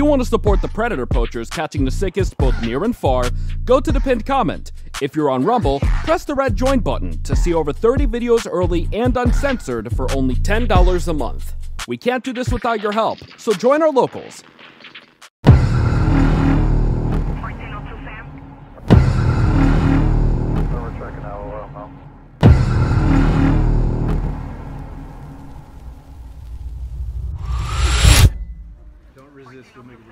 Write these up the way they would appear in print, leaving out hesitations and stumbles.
you want to support the predator poachers catching the sickest both near and far, go to the pinned comment. If you're on Rumble, press the red join button to see over 30 videos early and uncensored for only $10 a month. We can't do this without your help, so join our locals. Don't resist, we'll make it.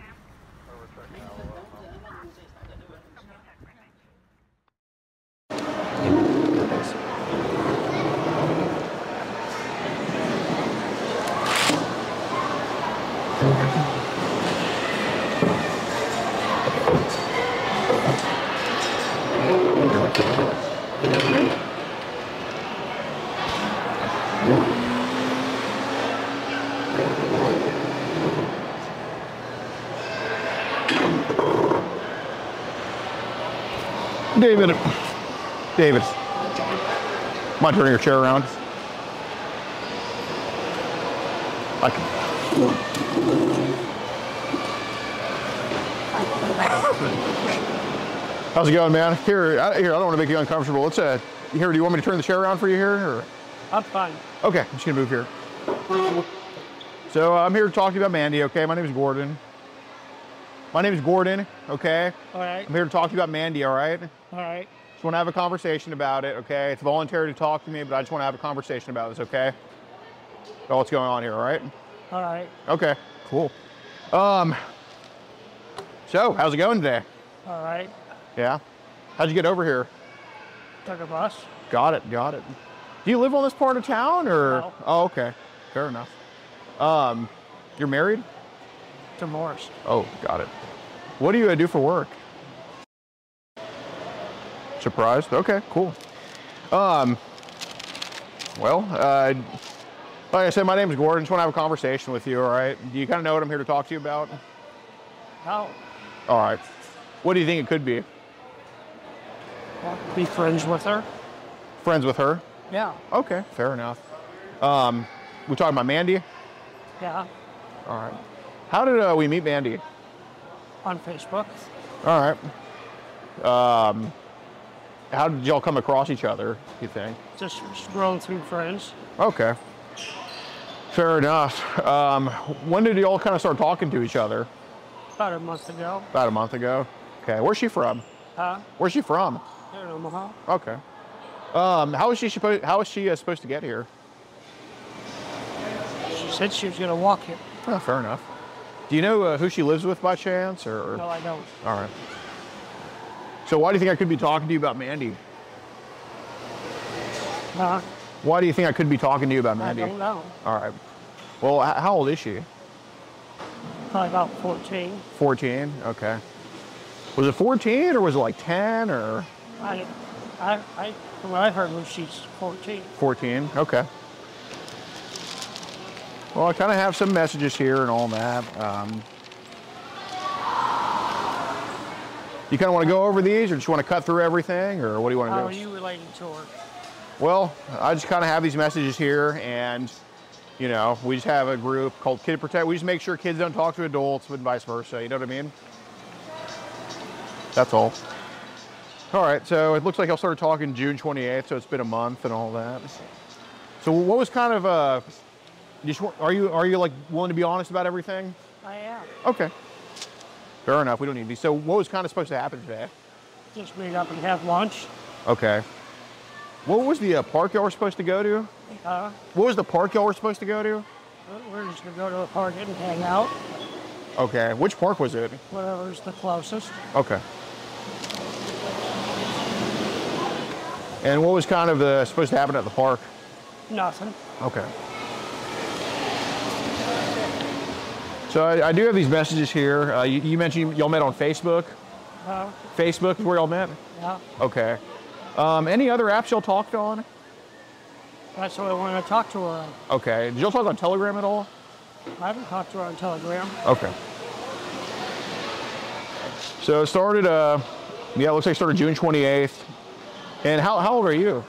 David, mind turning your chair around? How's it going, man? Here, I don't want to make you uncomfortable. Let's here. Do you want me to turn the chair around for you here? Or? I'm fine. Okay, I'm just gonna move here. So I'm here to talk to you about Mandy. Okay, my name is Gordon. Okay. All right. I'm here to talk to you about Mandy. All right. All right. Just want to have a conversation about it. Okay. It's voluntary to talk to me, but I just want to have a conversation about this. Okay. About what's going on here. All right. All right. Okay. Cool. So how's it going today? All right. Yeah. How'd you get over here? Took a bus. Got it. Got it. Do you live on this part of town or? No. Oh, okay. Fair enough. You're married? Divorced. Oh, got it. What do you do for work? Surprised? Okay, cool. Well, like I said, my name is Gordon. Just want to have a conversation with you, all right? Do you kind of know what I'm here to talk to you about? No. All right. What do you think it could be? Be friends with her. Friends with her? Yeah. Okay, fair enough. We talking about Mandy? Yeah. All right. How did we meet Mandy? On Facebook. All right. How did y'all come across each other, you think? Just scrolling through friends. Okay. Fair enough. When did y'all kind of start talking to each other? About a month ago. About a month ago. Okay. Where's she from? Huh? Where's she from? Here in Omaha. Okay. How is she supposed to get here? She said she was going to walk here. Oh, fair enough. Do you know who she lives with by chance, or? No, I don't. All right. So why do you think I could be talking to you about Mandy? Huh? Why do you think I could be talking to you about Mandy? I don't know. All right. Well, how old is she? Probably about 14. 14. Okay. Was it 14 or was it like 10 or? From what I heard was she's 14. 14. Okay. Well, I kind of have some messages here and all that. You kind of want to go over these, or just want to cut through everything, or what do you want to do? How are you related to her? Well, I just kind of have these messages here, and you know, we just have a group called Kid Protect. We just make sure kids don't talk to adults, and vice versa. You know what I mean? That's all. All right. So it looks like y'all started talking June 28th, so it's been a month and all that. So what was kind of are you like willing to be honest about everything? I am. Okay. Fair enough. We don't need these. So what was kind of supposed to happen today? Just meet up and have lunch. Okay. What was the park y'all were supposed to go to? What was the park y'all were supposed to go to? We're just going to go to the park and hang out. Okay. Which park was it? Whatever's the closest. Okay. And what was kind of supposed to happen at the park? Nothing. Okay. So I do have these messages here. You mentioned y'all met on Facebook? Facebook is where y'all met? Yeah. Okay. Any other apps y'all talked on? That's what I want to talk to her on. Okay. Did y'all talk on Telegram at all? I haven't talked to her on Telegram. Okay. So it started, yeah, it looks like it started June 28th. And how old are you?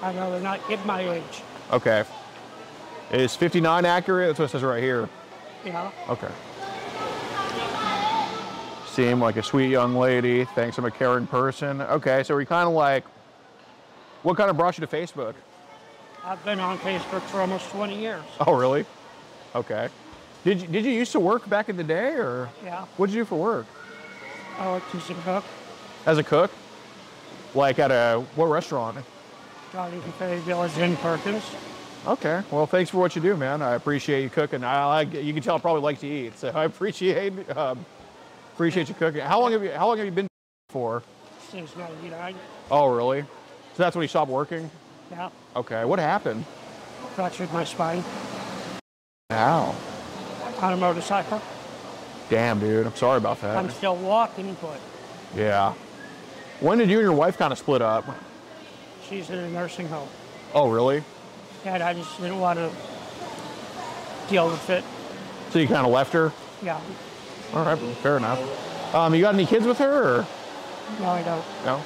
I'd rather not give my age. Okay. Is 59 accurate? That's what it says right here. Yeah. Okay. Seem like a sweet young lady. Thanks, I'm a caring person. Okay, so we're kind of like, what kind of brought you to Facebook? I've been on Facebook for almost 20 years. Oh, really? Okay. Did you used to work back in the day, or? Yeah. What'd you do for work? I worked as a cook. As a cook? Like at what restaurant? Johnny Cafe Village in Perkins. Okay. Well, thanks for what you do, man. I appreciate you cooking. You can tell I probably like to eat, so I appreciate you cooking. How long have you been for? Since 99. Oh, really? So that's when you stopped working? Yeah. Okay. What happened? Fractured my spine How? on a motorcycle. Damn, dude. I'm sorry about that. I'm still walking, but Yeah. When did you and your wife kind of split up? she's in a nursing home. Oh, really? And I just didn't want to deal with it. So you kind of left her? Yeah. All right, fair enough. You got any kids with her, or? No, I don't. No?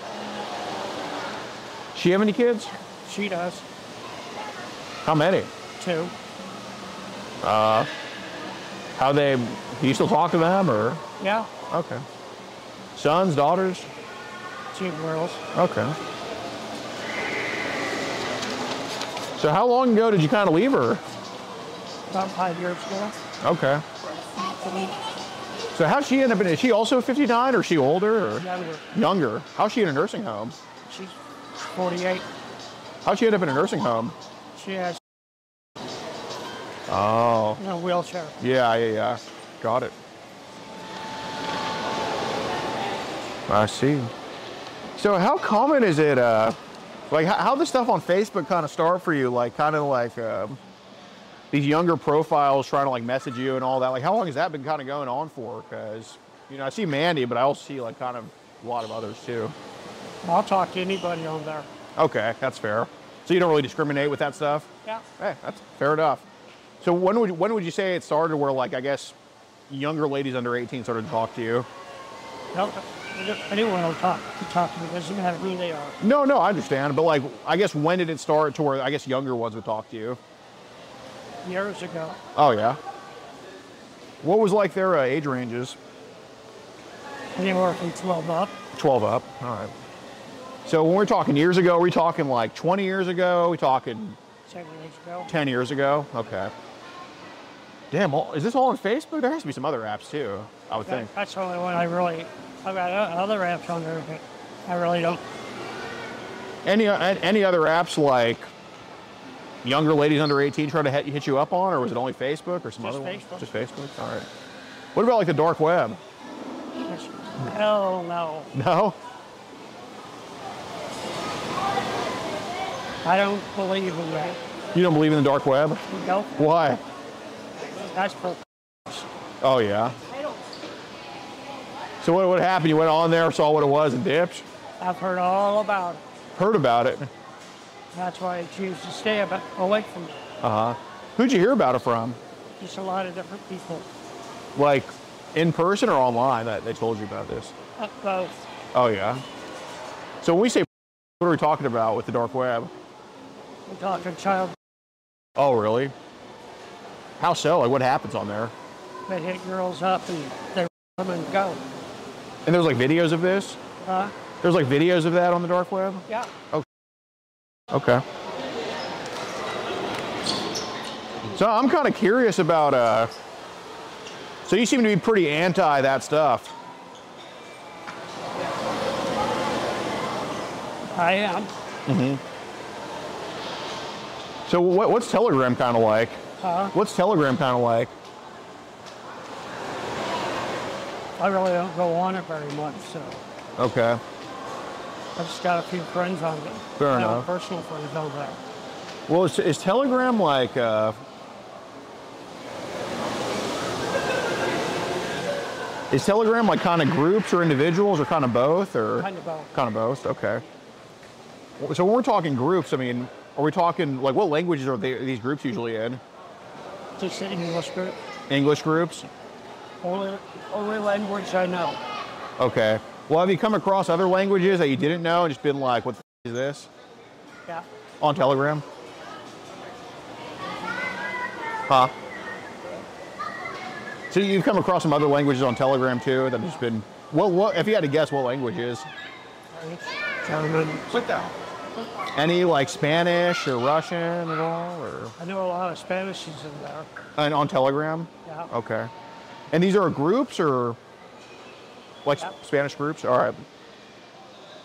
She have any kids? She does. How many? 2. Do you still talk to them, or? Yeah. Okay. Sons, daughters? 2 girls. Okay. So how long ago did you kind of leave her? About 5 years ago. Okay. So how'd she end up is she also 59, or is she older, or? Younger. Younger. How's she in a nursing home? She's 48. How'd she end up in a nursing home? She has Oh. in a wheelchair. Yeah. Got it. I see. So how common is it, like how the stuff on Facebook kind of start for you? Like kind of like these younger profiles trying to like message you and all that. Like how long has that been kind of going on for? Because, you know, I see Mandy, but I also see like kind of a lot of others too. I'll talk to anybody on there. Okay, that's fair. So you don't really discriminate with that stuff? Yeah. Hey, that's fair enough. So when would you say it started where, like, I guess younger ladies under 18 started to talk to you? No, anyone will talk to me. Doesn't matter who they are. No, I understand. But, like, I guess when did it start to where, I guess, younger ones would talk to you? Years ago. Oh, yeah? What was, like, their age ranges? Anywhere from 12 up. 12 up. All right. So when we're talking years ago, are we talking, like, 20 years ago? Are we talking 7 years ago. 10 years ago? Okay. Damn, is this all on Facebook? There has to be some other apps, too, I would think. That's the only one I've got other apps on there, but I really don't. Any other apps like younger ladies under 18 try to hit you up on, or was it only Facebook or some Just other one? Facebook. Just Facebook? All right. What about like the dark web? Hell no. No? I don't believe in that. You don't believe in the dark web? No. Why? That's for. Oh, yeah. So what happened? You went on there, saw what it was, and dipped? I've heard all about it. Heard about it? That's why I choose to stay away from it. Uh-huh. Who'd you hear about it from? Just a lot of different people. Like in person or online that they told you about this? Both. Oh, yeah. So when we say, what are we talking about with the dark web? We're talking child. Oh, really? How so? Like, what happens on there? They hit girls up and they come and go. And there's like videos of this? There's like videos of that on the dark web? Yeah. Oh. Okay. So I'm kind of curious about, so you seem to be pretty anti that stuff. I am. Mm-hmm. So what's Telegram kind of like? What's Telegram kind of like? I really don't go on it very much, so. Okay. I've just got a few friends on it. Fair I have enough. personal friends on there. Well, is Telegram like, is Telegram like kind of groups or individuals or kind of both, or? Kind of both. Kind of both, okay. So when we're talking groups, I mean, are we talking, like, what languages are these groups usually in? Just the English group. English groups? Only language I know. Okay. Well, have you come across other languages that you didn't know and just been like, what the is this? Yeah. On Telegram? Huh? So you've come across some other languages on Telegram too that have just been, what, if you had to guess what languages? German. Sit down. Any like Spanish or Russian at all? Or? I know a lot of Spanish is in there. And on Telegram? Yeah. Okay. And these are groups or like Spanish groups? All right.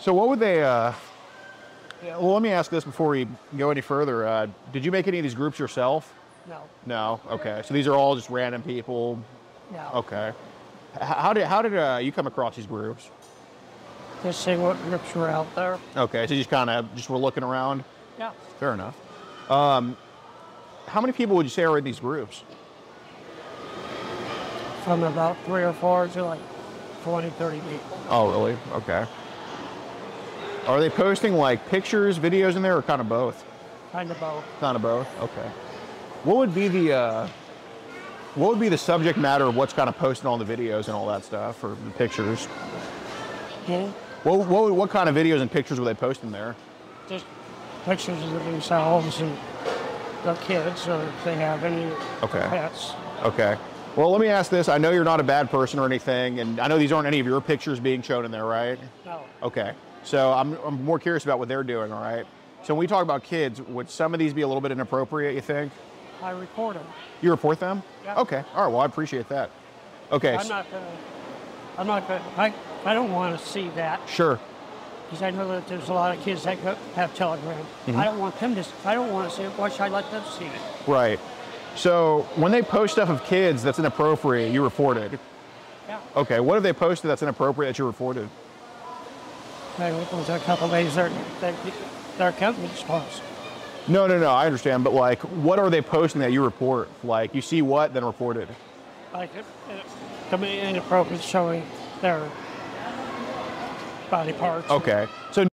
So what would they, well, let me ask this before we go any further. Did you make any of these groups yourself? No. No? Okay. So these are all just random people? No. Okay. How did you come across these groups? Just seeing what groups were out there. Okay, so you just kind of were looking around? Yeah. Fair enough. How many people would you say are in these groups? From about 3 or 4 to like 20, 30 people. Oh, really? Okay. Are they posting like pictures, videos in there, or kind of both? Kind of both. Kind of both. Okay. What would be the subject matter of what's kind of posted on the videos and all that stuff, or the pictures? Yeah. What kind of videos and pictures were they posting there? Just pictures of themselves and their kids, or if they have any pets. Okay. Well, let me ask this. I know you're not a bad person or anything, and I know these aren't any of your pictures being shown in there, right? No. Okay. So I'm more curious about what they're doing, all right? So when we talk about kids, would some of these be a little bit inappropriate, you think? I report them. You report them? Yeah. Okay. All right. Well, I appreciate that. Okay. I'm not gonna, I don't want to see that. Sure. Because I know that there's a lot of kids that have Telegram. Mm-hmm. I don't want to see it. Why should I let them see it? Right. So when they post stuff of kids that's inappropriate, you report it? Yeah. Okay. What have they posted that's inappropriate that you reported? Maybe it was a couple of days their account was closed. No. I understand. But like, what are they posting that you report? Like, you see what, then report it? Like, somebody inappropriate showing their body parts. Okay. So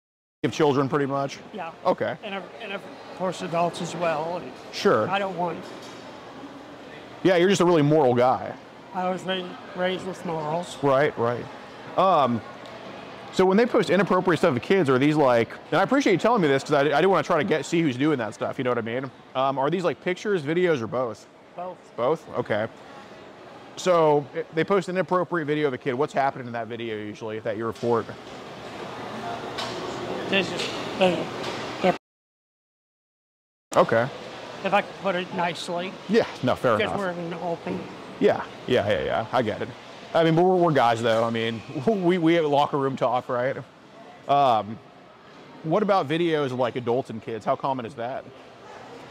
of children, pretty much? Yeah. Okay. And of course adults as well. Sure. I don't want. Yeah, you're just a really moral guy. I was raised with morals. Right. So when they post inappropriate stuff of kids, are these like, and I appreciate you telling me this because I do want to try to see who's doing that stuff, you know what I mean? Are these like pictures, videos, or both? Both. Both? Okay. So they post an inappropriate video of a kid. What's happening in that video usually that you report? Okay. If I could put it nicely. Yeah, no, fair enough. Because we're in the open. Yeah. I get it. I mean, but we're guys though. I mean, we have locker room talk, right? What about videos of like adults and kids? How common is that?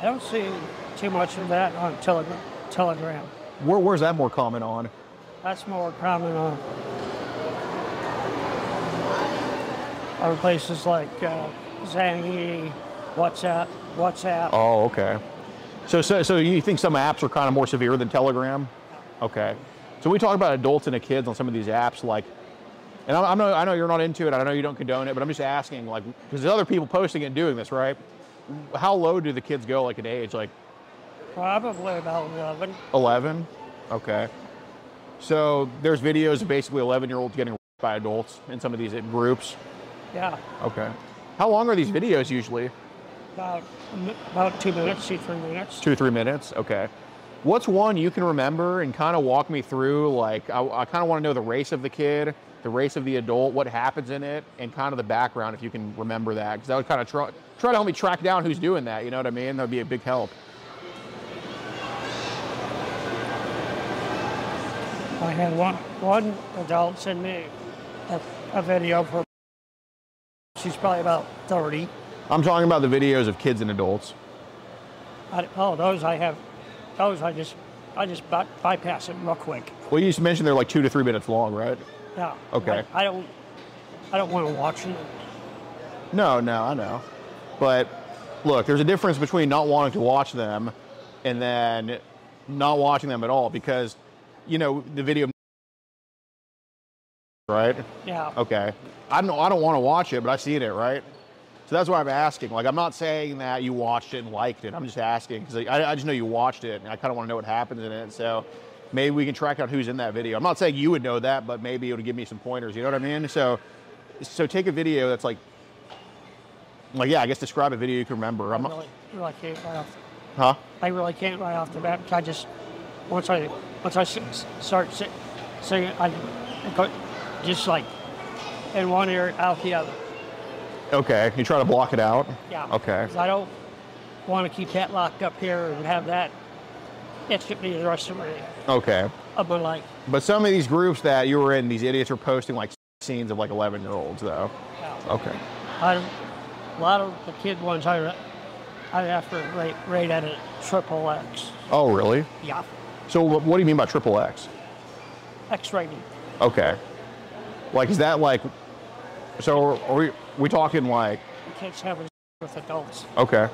I don't see too much of that on Telegram. Where's that more common on? That's more common on other places like Zangy, WhatsApp. Oh, okay. So you think some apps are kind of more severe than Telegram? Okay. So we talk about adults and the kids on some of these apps, like, and I know you're not into it, I know you don't condone it, but I'm just asking, like, because there's other people posting it and doing this, right? How low do the kids go, like, in age? Like, probably about 11. 11? Okay. So there's videos of basically 11-year-olds getting raped by adults in some of these groups? Yeah. Okay. How long are these videos usually? About 2 minutes, 2 3 minutes. 2 3 minutes? Okay. What's one you can remember and kind of walk me through? Like, I kind of want to know the race of the kid, the race of the adult, what happens in it, and kind of the background if you can remember that. Because that would kind of try to help me track down who's doing that. You know what I mean? That would be a big help. I had one adult send me a video for. She's probably about 30. I'm talking about the videos of kids and adults. Those I just bypass it real quick. Well, you just mentioned they're like 2 to 3 minutes long, right? Yeah. Okay. I don't want to watch them. No, I know. But look, there's a difference between not wanting to watch them and then not watching them at all, because, you know, the video, right? Yeah. Okay. I don't want to watch it, but I've seen it, right? So that's why I'm asking. Like, I'm not saying that you watched it and liked it. I'm just asking because I just know you watched it, and I kind of want to know what happens in it. So maybe we can track out who's in that video. I'm not saying you would know that, but maybe it would give me some pointers. You know what I mean? So take a video that's like yeah, I guess describe a video you can remember. I really can't right off. Huh? I really can't right off the bat. once I start singing, I go just like in one ear, out the other. Okay, you try to block it out? Yeah. Okay. 'Cause I don't want to keep that locked up here and have that itch me the rest of my life. But some of these groups that you were in, these idiots were posting like scenes of like 11-year-olds though. Yeah. Okay. A lot of the kid ones I have to rate at a XXX. Oh, really? Yeah. So what do you mean by XXX? X rating. Okay. Like, is that like, so are we talking like? The kids having with adults. Okay.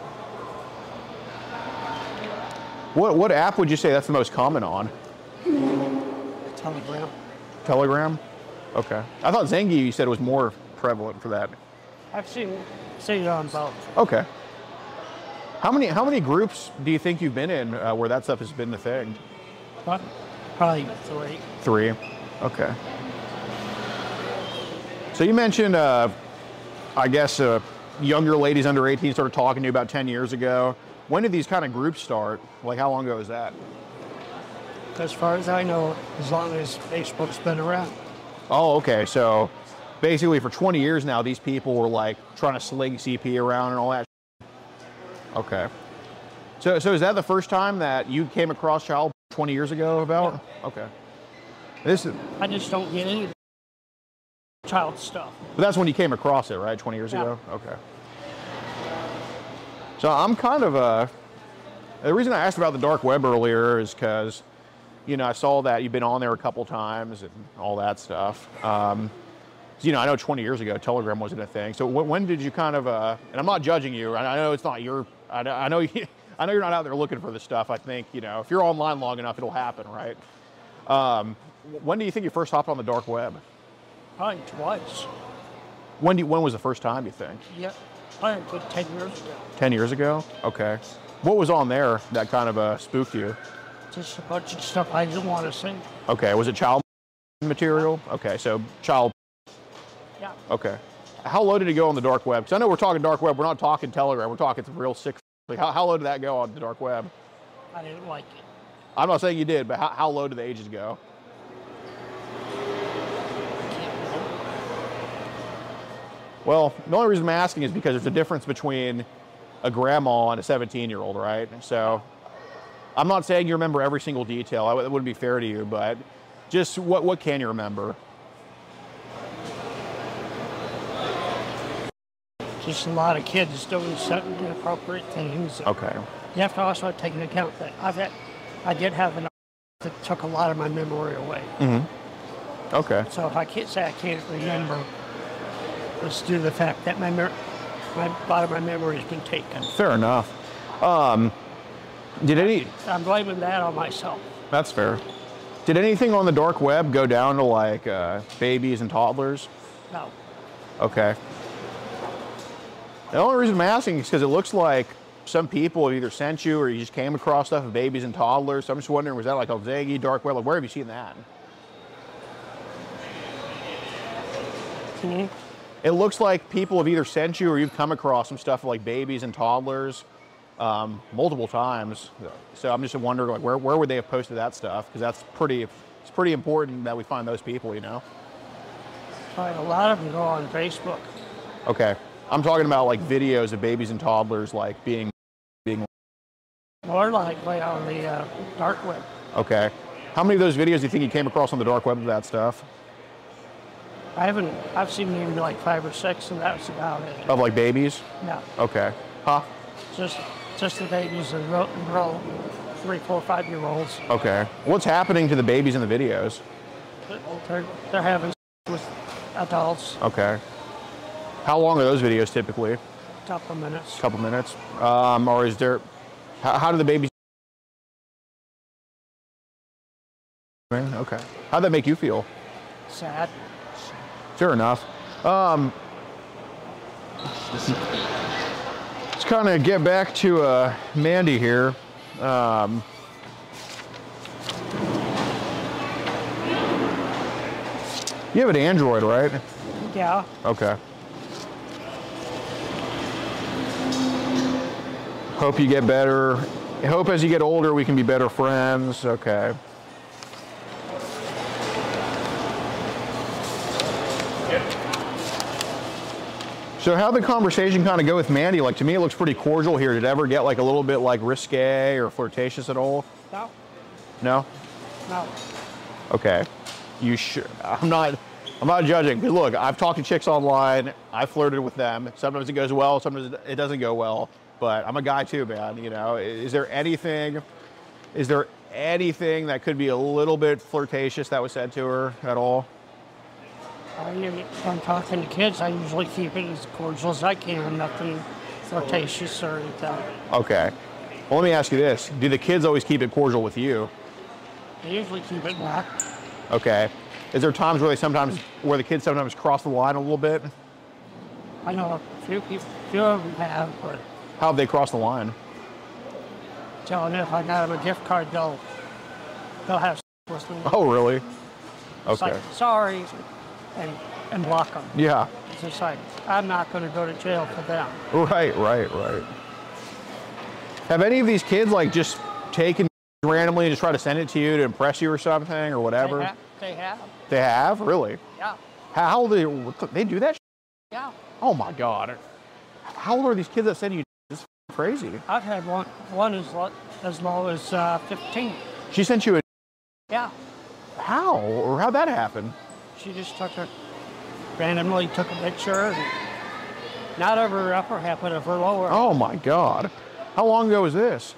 What app would you say that's the most common on? Telegram. Telegram? Okay. I thought Zengi, you said, was more prevalent for that. I've seen it on both. Okay. How many groups do you think you've been in where that stuff has been the thing? What? Probably 3. 3. Okay. So you mentioned, I guess, younger ladies under 18 started talking to you about 10 years ago. When did these kind of groups start? Like, how long ago was that? As far as I know, as long as Facebook's been around. Oh, okay. So basically for 20 years now, these people were like trying to sling CP around and all that. Okay. So is that the first time that you came across child 20 years ago about? Yeah. Okay. I just don't get any child stuff. But that's when you came across it, right? 20 years ago? Okay. So I'm kind of the reason I asked about the dark web earlier is because, you know, I saw that you've been on there a couple times and all that stuff. You know, I know 20 years ago, Telegram wasn't a thing. So when did you kind of, and I'm not judging you, I know it's not your, I know you're not out there looking for this stuff. I think, you know, if you're online long enough, it'll happen, right? When do you think you first hopped on the dark web? Probably twice. When was the first time, you think? Yeah, probably a good 10 years ago. 10 years ago? Okay. What was on there that kind of spooked you? Just a bunch of stuff I didn't want to see. Okay, was it child material? Okay, so child. Yeah. Okay. How low did it go on the dark web? Because I know we're talking dark web, we're not talking Telegram, we're talking some real sick. Like how low did that go on the dark web? I didn't like it. I'm not saying you did, but how low did the ages go? Well, the only reason I'm asking is because there's a difference between a grandma and a 17-year-old, right? So I'm not saying you remember every single detail. That wouldn't be fair to you, but just what can you remember? Just a lot of kids doing certain inappropriate things. Okay. You have to also take into account that I did have an that took a lot of my memory away. Mm-hmm. Okay. So if I can't say I can't remember, it's due to the fact that a lot of my memory has been taken. Fair enough. I'm blaming that on myself. That's fair. Did anything on the dark web go down to like babies and toddlers? No. Okay. The only reason I'm asking is because it looks like some people have either sent you or you just came across stuff of babies and toddlers. So I'm just wondering, was that like CHlLDREN, dark web? Like, where have you seen that? Mm-hmm. It looks like people have either sent you or you've come across some stuff like babies and toddlers multiple times. So I'm just wondering, like, where would they have posted that stuff? Because it's pretty important that we find those people, you know? Right, a lot of them go on Facebook. Okay. I'm talking about like videos of babies and toddlers like being more likely on the dark web. Okay. How many of those videos do you think you came across on the dark web of that stuff? I've seen maybe like 5 or 6, and that's about it. Of like babies? Yeah. Okay. Huh? Just the babies and real 3, 4, 5-year-olds. Okay. What's happening to the babies in the videos? They're having with adults. Okay. How long are those videos typically? A couple of minutes. Couple minutes. Or is there? How do the babies? Okay. How'd that make you feel? Sad. Fair enough. Let's kind of get back to Mandy here. You have an Android, right? Yeah. Okay. Hope you get better I hope as you get older we can be better friends. Okay. So how'd the conversation kind of go with Mandy? Like, to me, it looks pretty cordial here. Did it ever get like a little bit like risque or flirtatious at all? No. No? No. Okay. You sure? I'm not judging. Because look, I've talked to chicks online. I flirted with them. Sometimes it goes well. Sometimes it doesn't go well. But I'm a guy too, man. You know, is there anything that could be a little bit flirtatious that was said to her at all? When I'm talking to kids, I usually keep it as cordial as I can. Nothing flirtatious or anything. Okay. Well, let me ask you this. Do the kids always keep it cordial with you? They usually keep it back. Okay. Is there times where the kids sometimes cross the line a little bit? I know a few of them have, but How have they crossed the line? telling them if I got them a gift card, they'll have sex with me. Oh, really? It's Okay. like, sorry, and block them. Yeah. It's just like, I'm not going to go to jail for them. Right. Have any of these kids like just taken randomly and just try to send it to you to impress you or something or whatever? They have. They have? Really? Yeah. How old are they do that? Yeah. Oh my God. How old are these kids that send you? This is crazy. I've had one as low as 15. She sent you a. Yeah. How? Or how'd that happen? She just randomly took a picture, and not of her upper half, but of her lower. Oh my God. How long ago was this?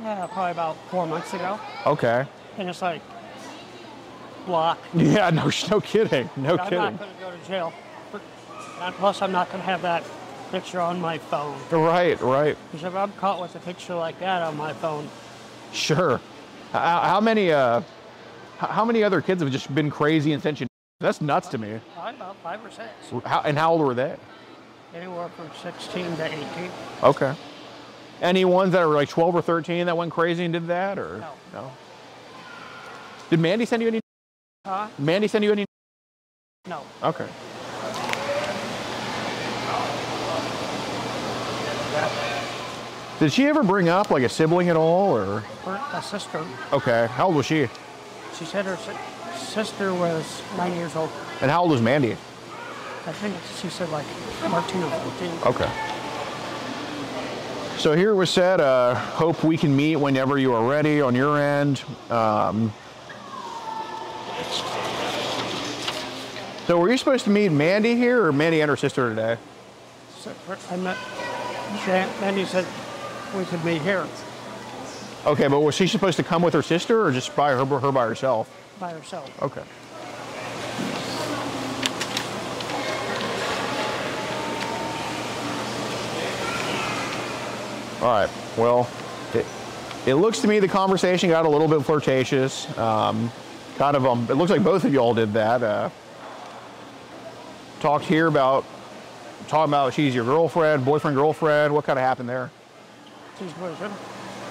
Yeah, probably about 4 months ago. Okay. And it's like, block. Yeah, no kidding. No I'm kidding. not going to go to jail. And plus, I'm not going to have that picture on my phone. Right. Because if I'm caught with a picture like that on my phone. Sure. How many other kids have just been crazy and sent you? That's nuts to me. Probably about 5 or 6. How old were they? Anywhere from 16 to 18. Okay. Any ones that were like 12 or 13 that went crazy and did that, or no? Did Mandy send you any? Huh? Mandy send you any? No. Okay. Did she ever bring up like a sibling at all, or? A sister. Okay. How old was she? She said her sister was 9 years old. And how old was Mandy? I think she said like 14 or 15. Okay. So here it was said, hope we can meet whenever you are ready on your end. So were you supposed to meet Mandy here, or Mandy and her sister today? So I met Mandy said we could meet here. Okay, but was she supposed to come with her sister, or just by her by herself? By herself. Okay. All right. Well, it looks to me the conversation got a little bit flirtatious. It looks like both of y'all did that. Talking about she's your girlfriend, boyfriend, girlfriend. What kind of happened there? She's boyfriend.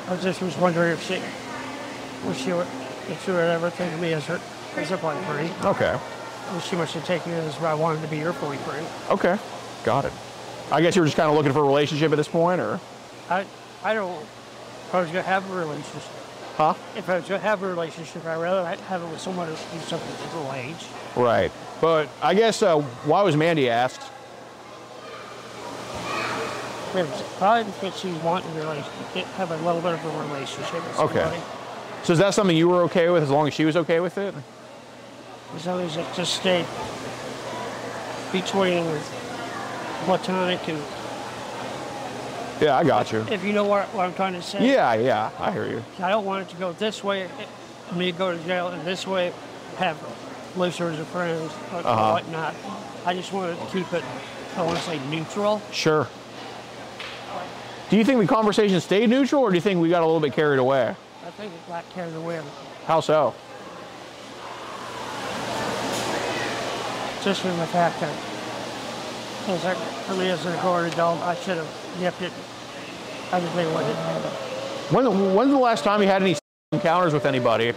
I just was wondering if she would ever think of me as her boyfriend. Okay. She must have taken it as I wanted to be your boyfriend. Okay. Got it. I guess you were just kind of looking for a relationship at this point, or? I don't. If I was going to have a relationship. Huh? If I was going to have a relationship, I'd rather have it with someone who's of a little age. Right. But I guess, why was Mandy asked? Probably because she wanted to have a little bit of a relationship with somebody. Okay. So is that something you were okay with, as long as she was okay with it? As long as it just stayed between platonic and... Yeah, I got you. If you know what I'm trying to say. Yeah, I hear you. I don't want it to go this way, me go to jail, and this way have losers or friends or whatnot. I just want to keep it, I want to say, neutral. Sure. Do you think the conversation stayed neutral, or do you think we got a little bit carried away? I think it got carried away. How so? Just from the fact that, for me as a grown adult, I should have nipped it. Everything what it happened. When's the last time you had any encounters with anybody?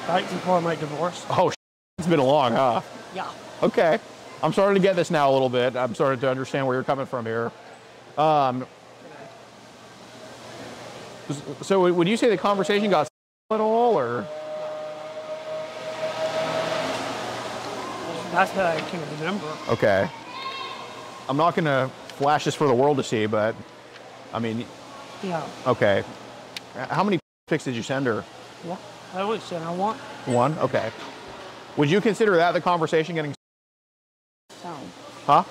Right before my divorce. Oh, it's been long, huh? Yeah. Okay. I'm starting to get this now a little bit. I'm starting to understand where you're coming from here. So would you say the conversation got at all, or? That's what I can remember. Okay. I'm not gonna flash this for the world to see, but I mean. Yeah. Okay. How many pics did you send her? Well, I would say I want. One? Okay. Would you consider that the conversation getting? No. Huh?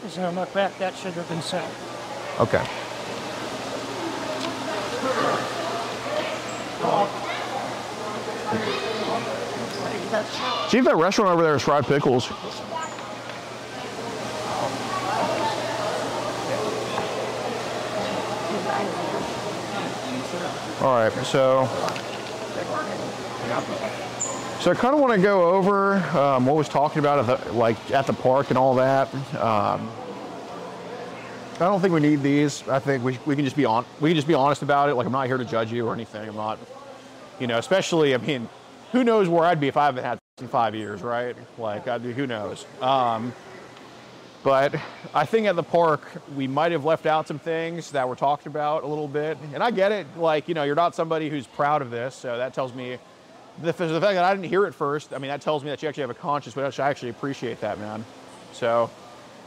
As I look back, that should have been said. Okay. See if that restaurant over there is fried pickles. All right, so I kind of want to go over what was talked about at the park and all that. I don't think we need these. I think we can just be honest about it. Like, I'm not here to judge you or anything. I'm not, especially, I mean, who knows where I'd be if I haven't had in 5 years, right? Like, who knows? But I think at the park, we might have left out some things that were talked about a little bit. And I get it. Like, you're not somebody who's proud of this. So that tells me, the fact that I didn't hear it first, I mean, that tells me that you actually have a conscience, which I actually appreciate that, man. So,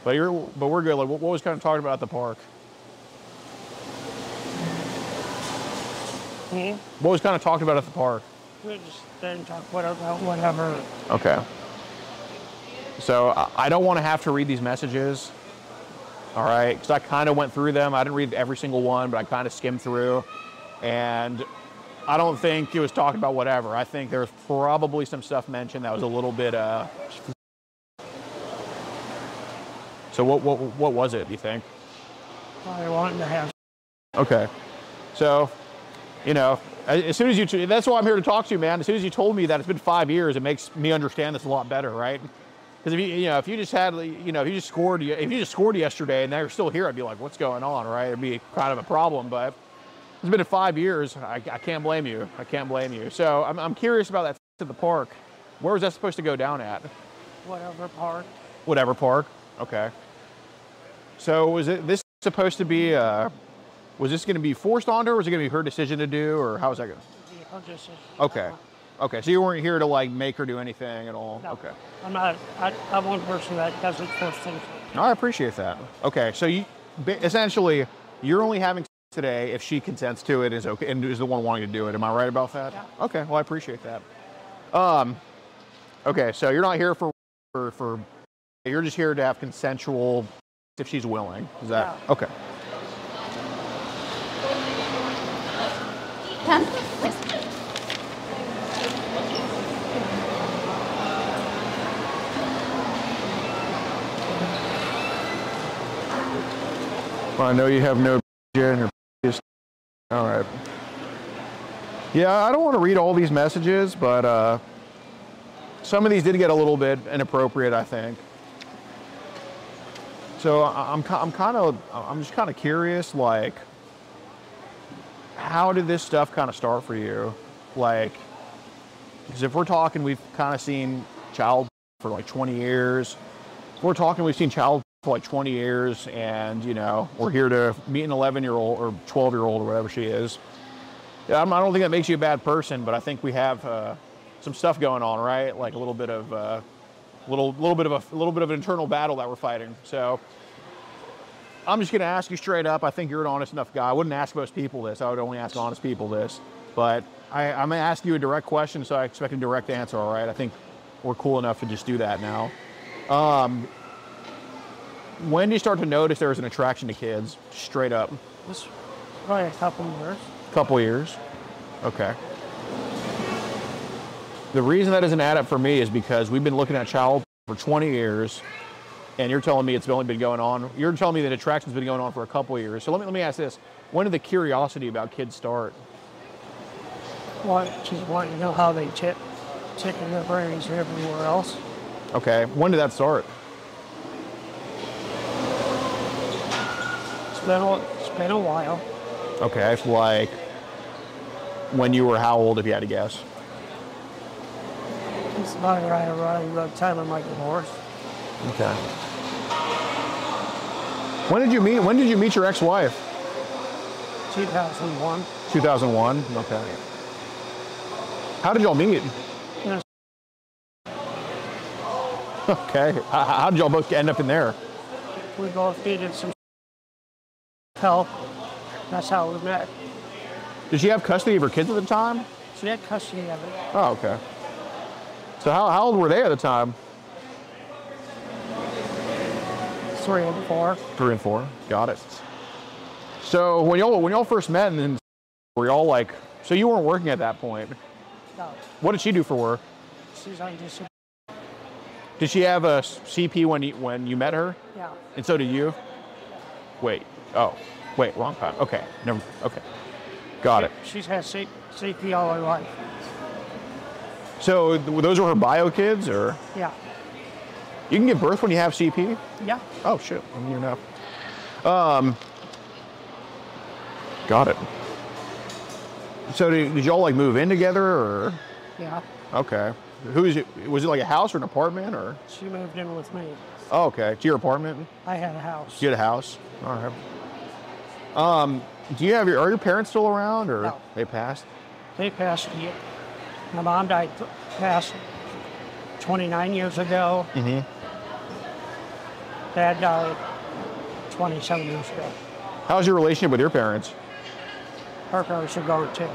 but we're good. Like, what was kind of talked about at the park? What was kind of talked about at the park? We just didn't talk about whatever. Okay. So I don't want to have to read these messages, all right? Because I kind of went through them. I didn't read every single one, but I kind of skimmed through. And I don't think it was talking about whatever. I think there's probably some stuff mentioned that was a little bit. So what was it, do you think? I wanted to have. Okay. So, as soon as that's why I'm here to talk to you, man. As soon as you told me that it's been 5 years, it makes me understand this a lot better, right? Because if you just scored yesterday and now you're still here, I'd be like, what's going on, right? It'd be kind of a problem. But it's been 5 years. I can't blame you. I can't blame you. So I'm curious about that at the park. Where was that supposed to go down at? Whatever park. Whatever park. Okay. So was this supposed to be? Was this going to be forced on her, or was it going to be her decision to do, or how was that going? Her decision. Okay. Okay, so you weren't here to like make her do anything at all? No. Okay. I'm not. I'm one person that doesn't force things. No, I appreciate that. Okay, so essentially you're only having sex today if she consents to it, is okay, and is the one wanting to do it. Am I right about that? Yeah. Okay, well I appreciate that. Okay, so you're not here for you're just here to have consensual if she's willing. Is that okay? Well, I know you have no in your. All right. Yeah, I don't want to read all these messages, but some of these did get a little bit inappropriate, I think. So I'm just kind of curious, like, how did this stuff kind of start for you? Like, because if we're talking, we've kind of seen child for like 20 years. If we're talking, we've seen child for like 20 years, and we're here to meet an 11-year-old or 12-year-old or whatever she is. Yeah, I don't think that makes you a bad person, but I think we have some stuff going on, right? Like a little bit of an internal battle that we're fighting. So I'm just going to ask you straight up. I think you're an honest enough guy. I wouldn't ask most people this. I would only ask honest people this. But I'm going to ask you a direct question, so I expect a direct answer, all right? I think we're cool enough to just do that now. When do you start to notice there was an attraction to kids, straight up? This probably a couple years. Couple years? Okay. The reason that doesn't add up for me is because we've been looking at child for 20 years, and you're telling me it's only been going on. You're telling me that attraction's been going on for a couple years. So let me ask this: when did the curiosity about kids start? Well, she's wanting to know how they tick in their brains and everywhere else. Okay. When did that start? It's been a while. Okay, like when you were how old, if you had to guess? It's about right around the time of my divorce. Okay. When did you meet your ex-wife? 2001. 2001? Okay. How did y'all meet? Yes. Okay. How did y'all both end up in there? We both needed some help. That's how we met. Did she have custody of her kids at the time? She had custody of it. Oh, okay. So how old were they at the time? 3 and 4. 3 and 4. Got it. So when y'all first met, and then were y'all like, so you weren't working at that point? No. What did she do for work? She's on disability. Did she have a CP when you met her? Yeah. And so did you? Wait. Oh. Wait. Wrong time. Okay. Never. Okay. Got it. She's had CP all her life. So those were her bio kids, or? Yeah. You can give birth when you have CP? Yeah. Oh shit. I didn't even know. Got it. So did y'all like move in together, or? Yeah. Okay. Was it like a house or an apartment, or? She moved in with me. Oh, okay. To your apartment? I had a house. You had a house? All right. Do you have are your parents still around, or No. they passed? They passed. My mom passed 29 years ago. Mm-hmm. Dad died 27 years ago. How's your relationship with your parents? Her parents are gone too.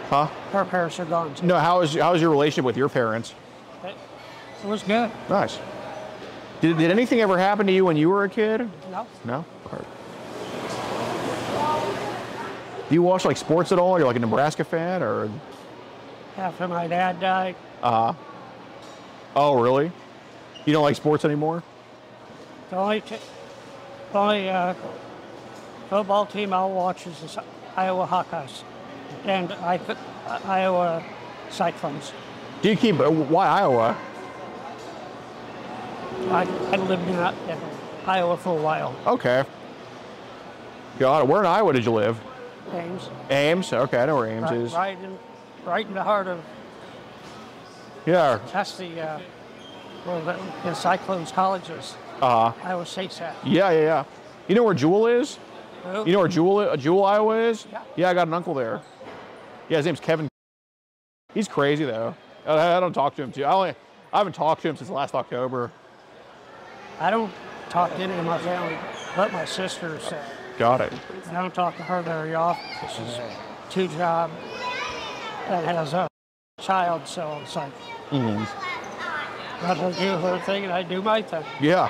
Huh? Her parents are gone too. No, how's your relationship with your parents? It was good. Nice. Did anything ever happen to you when you were a kid? No. No? All right. Do you watch like sports at all? You're like a Nebraska fan, or? After my dad died, Oh, really? You don't like sports anymore? the only football team I'll watch is the Iowa Hawkeyes and Iowa Cyclones. Do you keep, why Iowa? I lived in Iowa for a while. Okay. Got it. Where in Iowa did you live? Ames. Ames? Okay, I know where Ames is. Right in the heart of. Yeah. That's the Cyclones colleges. Iowa State's at. Yeah. You know where Jewel is? Who? You know where Jewel, Iowa is? Yeah. Yeah, I got an uncle there. Yeah, his name's Kevin. He's crazy though. I don't talk to him too. I haven't talked to him since last October. I don't talk to any of my family, but my sister's. Got it. I don't talk to her very often. She's two jobs and has a child, so it's like. Let her do her thing and I do my thing. Yeah.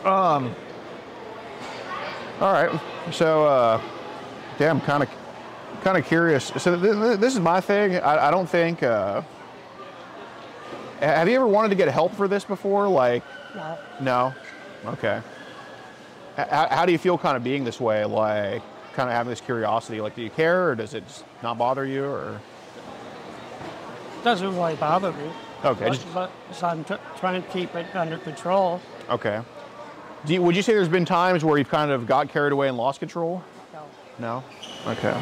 All right. So, damn, kind of curious. So this is my thing. I don't think. Have you ever wanted to get help for this before? Like. No. No. Okay. How do you feel kind of being this way? Like, kind of having this curiosity. Like, do you care, or does it just not bother you, or? It doesn't really bother me. Okay. But I'm trying to keep it under control. Okay. Would you say there's been times where you've kind of got carried away and lost control? No. No? Okay.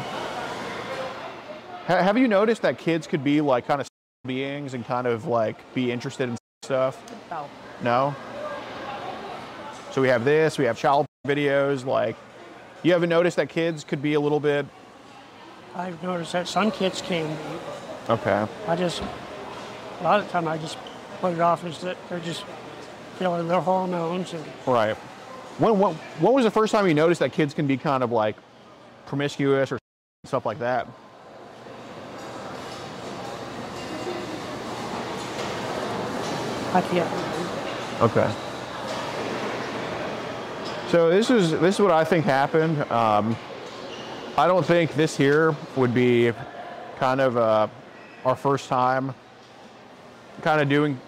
Have you noticed that kids could be like kind of beings and kind of like be interested in stuff? No. No? So we have this, we have child videos, like, you haven't noticed that kids could be a little bit? I've noticed that some kids can be. Okay. A lot of the time I just put it off as that they're just feeling their hormones. And Right. When was the first time you noticed that kids can be kind of like promiscuous or stuff like that? I can't. Okay. So this is what I think happened. I don't think this here would be kind of our first time kind of doing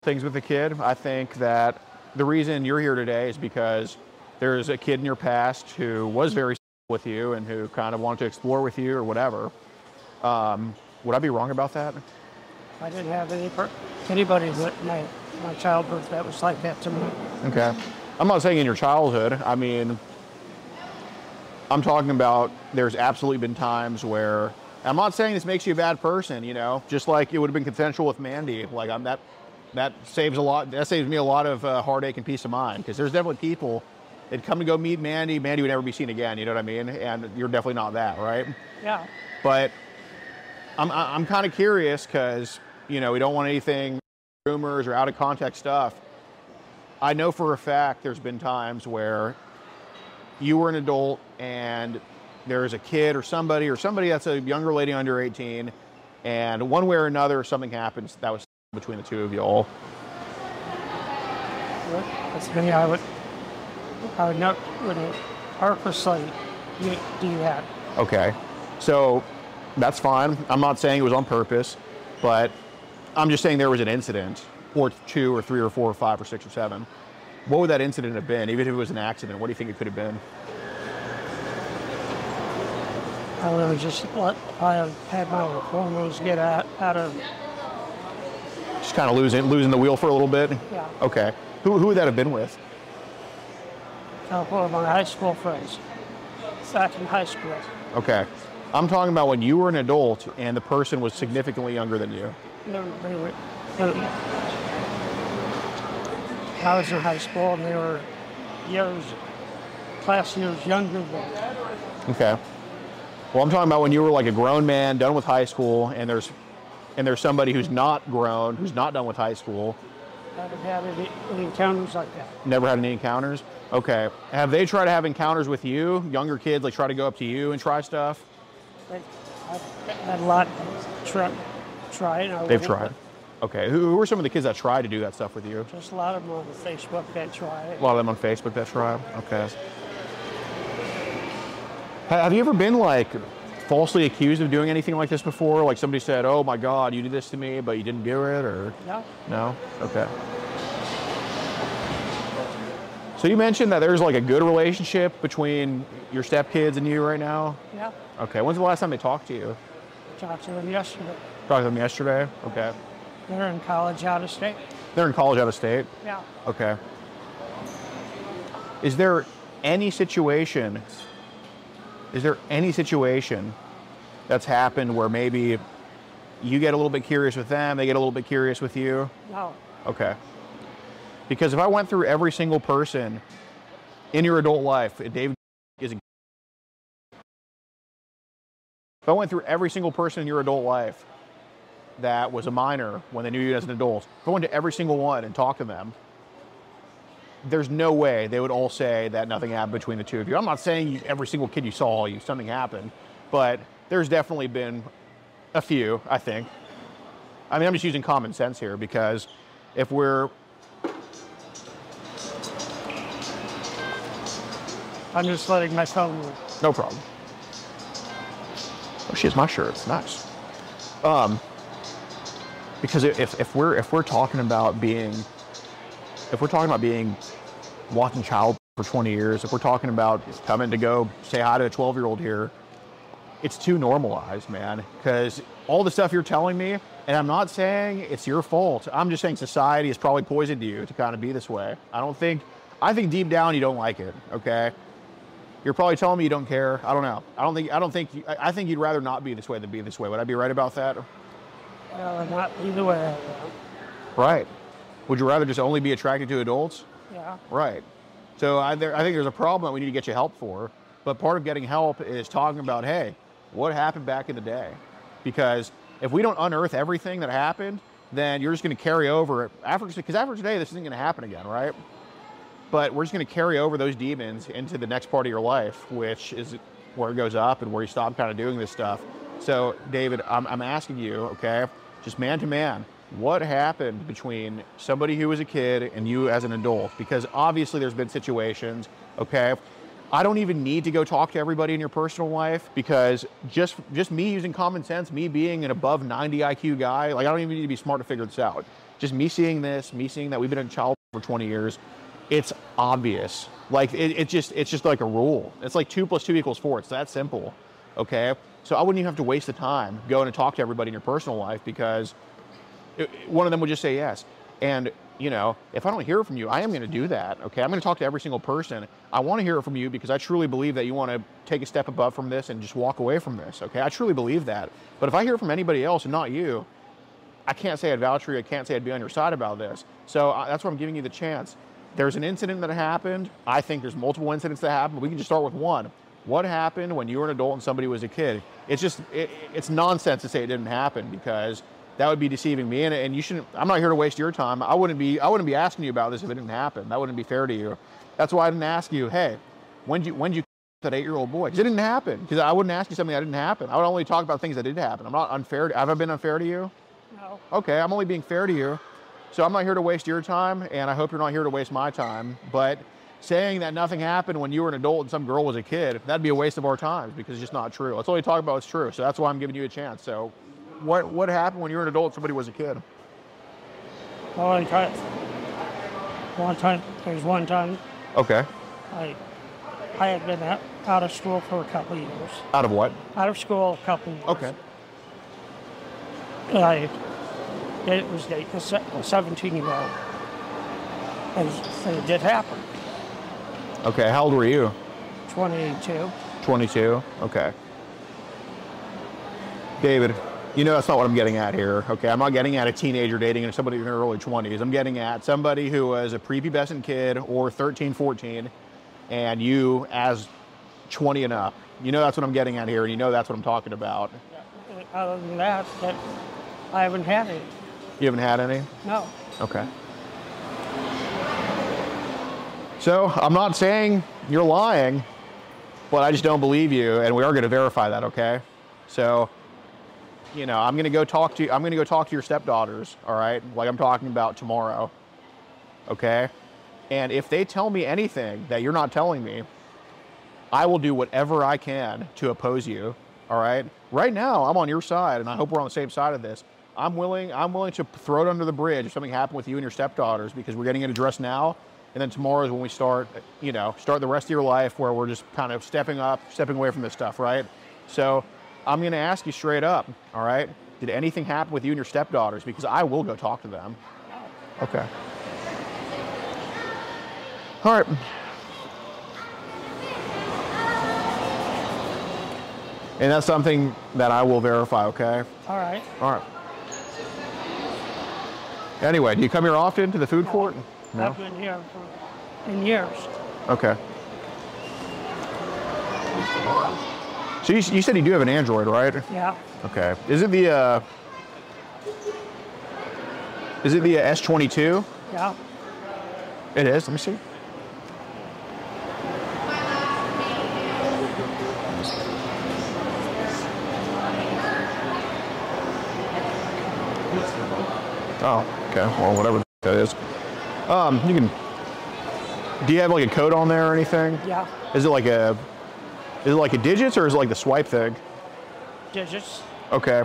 things with a kid. I think that the reason you're here today is because there's a kid in your past who was very with you and who kind of wanted to explore with you or whatever. Would I be wrong about that? I didn't have anybody but my childbirth that was like that to me. Okay. I'm not saying in your childhood. I mean, I'm talking about there's absolutely been times where, I'm not saying this makes you a bad person, you know, just like it would have been consensual with Mandy. Like that saves me a lot of heartache and peace of mind, because there's definitely people they'd come to go meet Mandy. Mandy would never be seen again, you know what I mean? And you're definitely not that, right? Yeah. But I'm kind of curious because, you know, we don't want anything, rumors or out of context stuff. I know for a fact there's been times where you were an adult and there's a kid or somebody that's a younger lady under 18, and one way or another something happens that was between the two of you all. That's me. I would not purposely do that. Okay, so that's fine. I'm not saying it was on purpose, but I'm just saying there was an incident, or 2 or 3 or 4 or 5 or 6 or 7. What would that incident have been? Even if it was an accident, what do you think it could have been? I would have had my hormones get out of. Just kind of losing the wheel for a little bit? Yeah. Okay. Who would that have been with? A couple of my high school friends. Back in high school. Okay. I'm talking about when you were an adult and the person was significantly younger than you. I was in high school and they were class years younger than me. Okay. Well, I'm talking about when you were like a grown man, done with high school, and there's somebody who's not grown, who's not done with high school. I haven't had any encounters like that. Never had any encounters? Okay. Have they tried to have encounters with you? Younger kids, like try to go up to you and try stuff? I've had a lot try. They've tried. Okay. Who are some of the kids that try to do that stuff with you? Just a lot of them on Facebook that try. A lot of them on Facebook that try? Okay. Have you ever been like falsely accused of doing anything like this before? Like somebody said, oh my God, you did this to me, but you didn't do it, or? No. No? Okay. So you mentioned that there's like a good relationship between your stepkids and you right now? Yeah. Okay. When's the last time they talked to you? Talked to them yesterday. Talked to them yesterday? Okay. They're in college out of state. They're in college out of state? Yeah. Okay. Is there any situation that's happened where maybe you get a little bit curious with them, they get a little bit curious with you? No. Okay. Because if I went through every single person in your adult life, David is a... If I went through every single person in your adult life that was a minor when they knew you as an adult, if I went to every single one and talked to them, there's no way they would all say that nothing happened between the two of you. I'm not saying every single kid you saw, something happened, but there's definitely been a few, I think. I mean, I'm just using common sense here because if we're... I'm just letting my phone work. No problem. Oh, she has my shirt. It's nice. Because if we're talking about being watching child for 20 years, if we're talking about coming to go say hi to a 12-year-old here, it's too normalized, man. Because all the stuff you're telling me, and I'm not saying it's your fault. I'm just saying society has probably poisoned you to kind of be this way. I think deep down you don't like it. Okay. You're probably telling me you don't care. I don't know. I think you'd rather not be this way than be this way. Would I be right about that? Not either way. Right. Would you rather just only be attracted to adults? Yeah. Right. So I think there's a problem that we need to get you help for. But part of getting help is talking about, hey, what happened back in the day? Because if we don't unearth everything that happened, then you're just going to carry over because after today, this isn't going to happen again, right? But we're just going to carry over those demons into the next part of your life, which is where it goes up and where you stop kind of doing this stuff. So, David, I'm asking you, okay, just man to man, what happened between somebody who was a kid and you as an adult? Because obviously there's been situations, okay? I don't even need to go talk to everybody in your personal life because just me using common sense, me being an above 90 IQ guy, like I don't even need to be smart to figure this out. Just me seeing that we've been in child for 20 years, it's obvious. Like it's just like a rule. It's like 2 + 2 = 4. It's that simple, okay? So I wouldn't even have to waste the time going to talk to everybody in your personal life because one of them would just say yes. And you know, if I don't hear from you, I am going to do that, okay? I'm going to talk to every single person. I want to hear from you because I truly believe that you want to take a step above from this and just walk away from this, okay? I truly believe that. But if I hear from anybody else and not you, I can't say I'd vouch for you. I can't say I'd be on your side about this. So that's why I'm giving you the chance. there's an incident that happened. I think there's multiple incidents that happened. We can just start with one. What happened when you were an adult and somebody was a kid? It's just, it's nonsense to say it didn't happen, because that would be deceiving me, and you shouldn't. I'm not here to waste your time. I wouldn't be asking you about this if it didn't happen. That wouldn't be fair to you. That's why I didn't ask you, hey, when did you that 8-year-old boy? Because it didn't happen. Because I wouldn't ask you something that didn't happen. I would only talk about things that did happen. I'm not unfair. Have I been unfair to you? No. Okay, I'm only being fair to you. So I'm not here to waste your time, and I hope you're not here to waste my time. But saying that nothing happened when you were an adult and some girl was a kid, that'd be a waste of our time, because it's just not true. Let's only talk about what's true. So that's why I'm giving you a chance. So what happened when you were an adult and somebody was a kid? Well, there was one time Okay. I had been out of school for a couple of years. Out of what? Out of school a couple of years. Okay. It was dating a 17-year-old. And it did happen. Okay, how old were you? 22. 22? Okay. David, you know that's not what I'm getting at here, okay? I'm not getting at a teenager dating somebody in their early 20s. I'm getting at somebody who was a prepubescent kid, or 13, 14, and you as 20 and up. You know that's what I'm getting at here, and you know that's what I'm talking about. Other than that, I haven't had any. You haven't had any? No. Okay. So I'm not saying you're lying, but I just don't believe you, and we are going to verify that, okay? So, you know, I'm going to go talk to your stepdaughters, all right? Like I'm talking about tomorrow, okay? And if they tell me anything that you're not telling me, I will do whatever I can to oppose you, all right? Right now, I'm on your side, and I hope we're on the same side of this. I'm willing to throw it under the bridge if something happened with you and your stepdaughters, because we're getting it addressed now. And then tomorrow is when we start the rest of your life, where we're just kind of stepping away from this stuff, right? So I'm going to ask you straight up, all right? Did anything happen with you and your stepdaughters? Because I will go talk to them. Okay. All right. And that's something that I will verify, okay? All right. All right. Anyway, do you come here often to the food court? No? I've been here in years. Okay. So you said you do have an Android, right? Yeah. Okay. Is it the S22? Yeah. It is. Let me see. Oh, okay. Well, whatever that is. Do you have like a code on there or anything? Yeah. Is it like a digits, or is it like the swipe thing? Digits. Okay.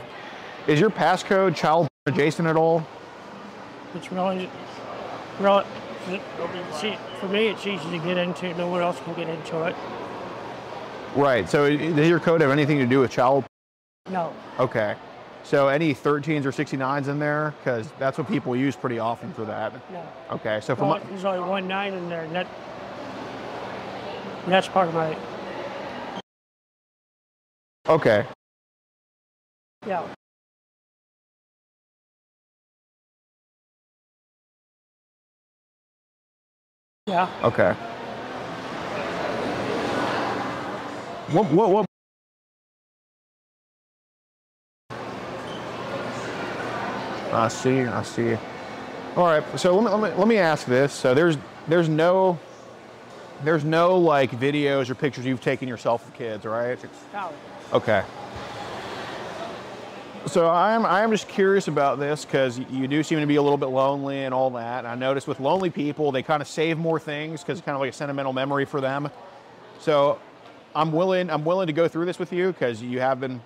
Is your passcode child adjacent at all? It's really, see, for me, it's easy to get into. No one else can get into it. Right. So does your code have anything to do with child? No. Okay. So any 13s or 69s in there? Because that's what people use pretty often for that. No. Okay. So there's only 1 9 in there, and that's part of my. Okay. Yeah. Yeah. Okay. What? I see. All right. So let me ask this. So there's no like videos or pictures you've taken yourself with kids, right? No. Okay. So I am just curious about this, because you do seem to be a little bit lonely and all that. And I noticed with lonely people, they kind of save more things because it's kind of like a sentimental memory for them. So I'm willing to go through this with you, because you have been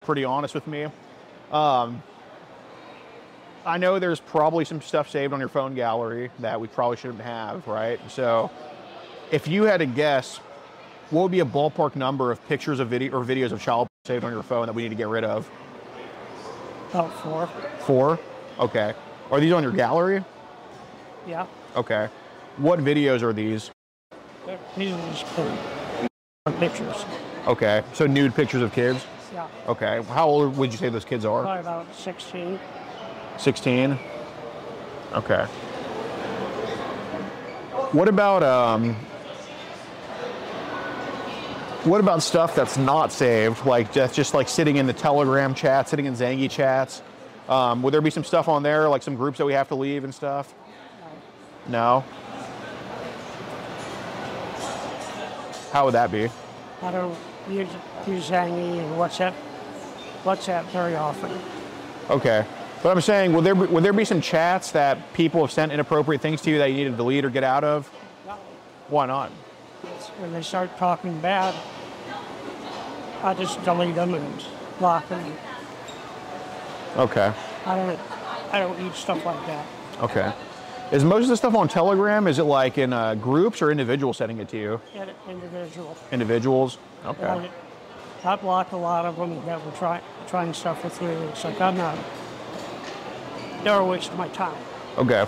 pretty honest with me. I know there's probably some stuff saved on your phone gallery that we probably shouldn't have, right? So if you had to guess, what would be a ballpark number of pictures of videos of child saved on your phone that we need to get rid of? About 4. 4? Okay. Are these on your gallery? Yeah. Okay. What videos are these? These are just pictures. Okay. So nude pictures of kids? Yeah. Okay. How old would you say those kids are? Probably about 16. 16? Okay. what about stuff that's not saved? Like that's just like sitting in the Telegram chat, sitting in Zangy chats. Would there be some stuff on there, like some groups that we have to leave and stuff? No. How would that be? I don't use Zangy and WhatsApp very often. Okay. But I'm saying, would there be some chats that people have sent inappropriate things to you that you need to delete or get out of? No. Why not? When they start talking bad, I just delete them and block them. Okay. I don't eat stuff like that. Okay. Is most of the stuff on Telegram, is it like in groups or individuals sending it to you? Individual. Individuals? Okay. I blocked a lot of them that were trying stuff with me. It's like they're a waste of my time. Okay.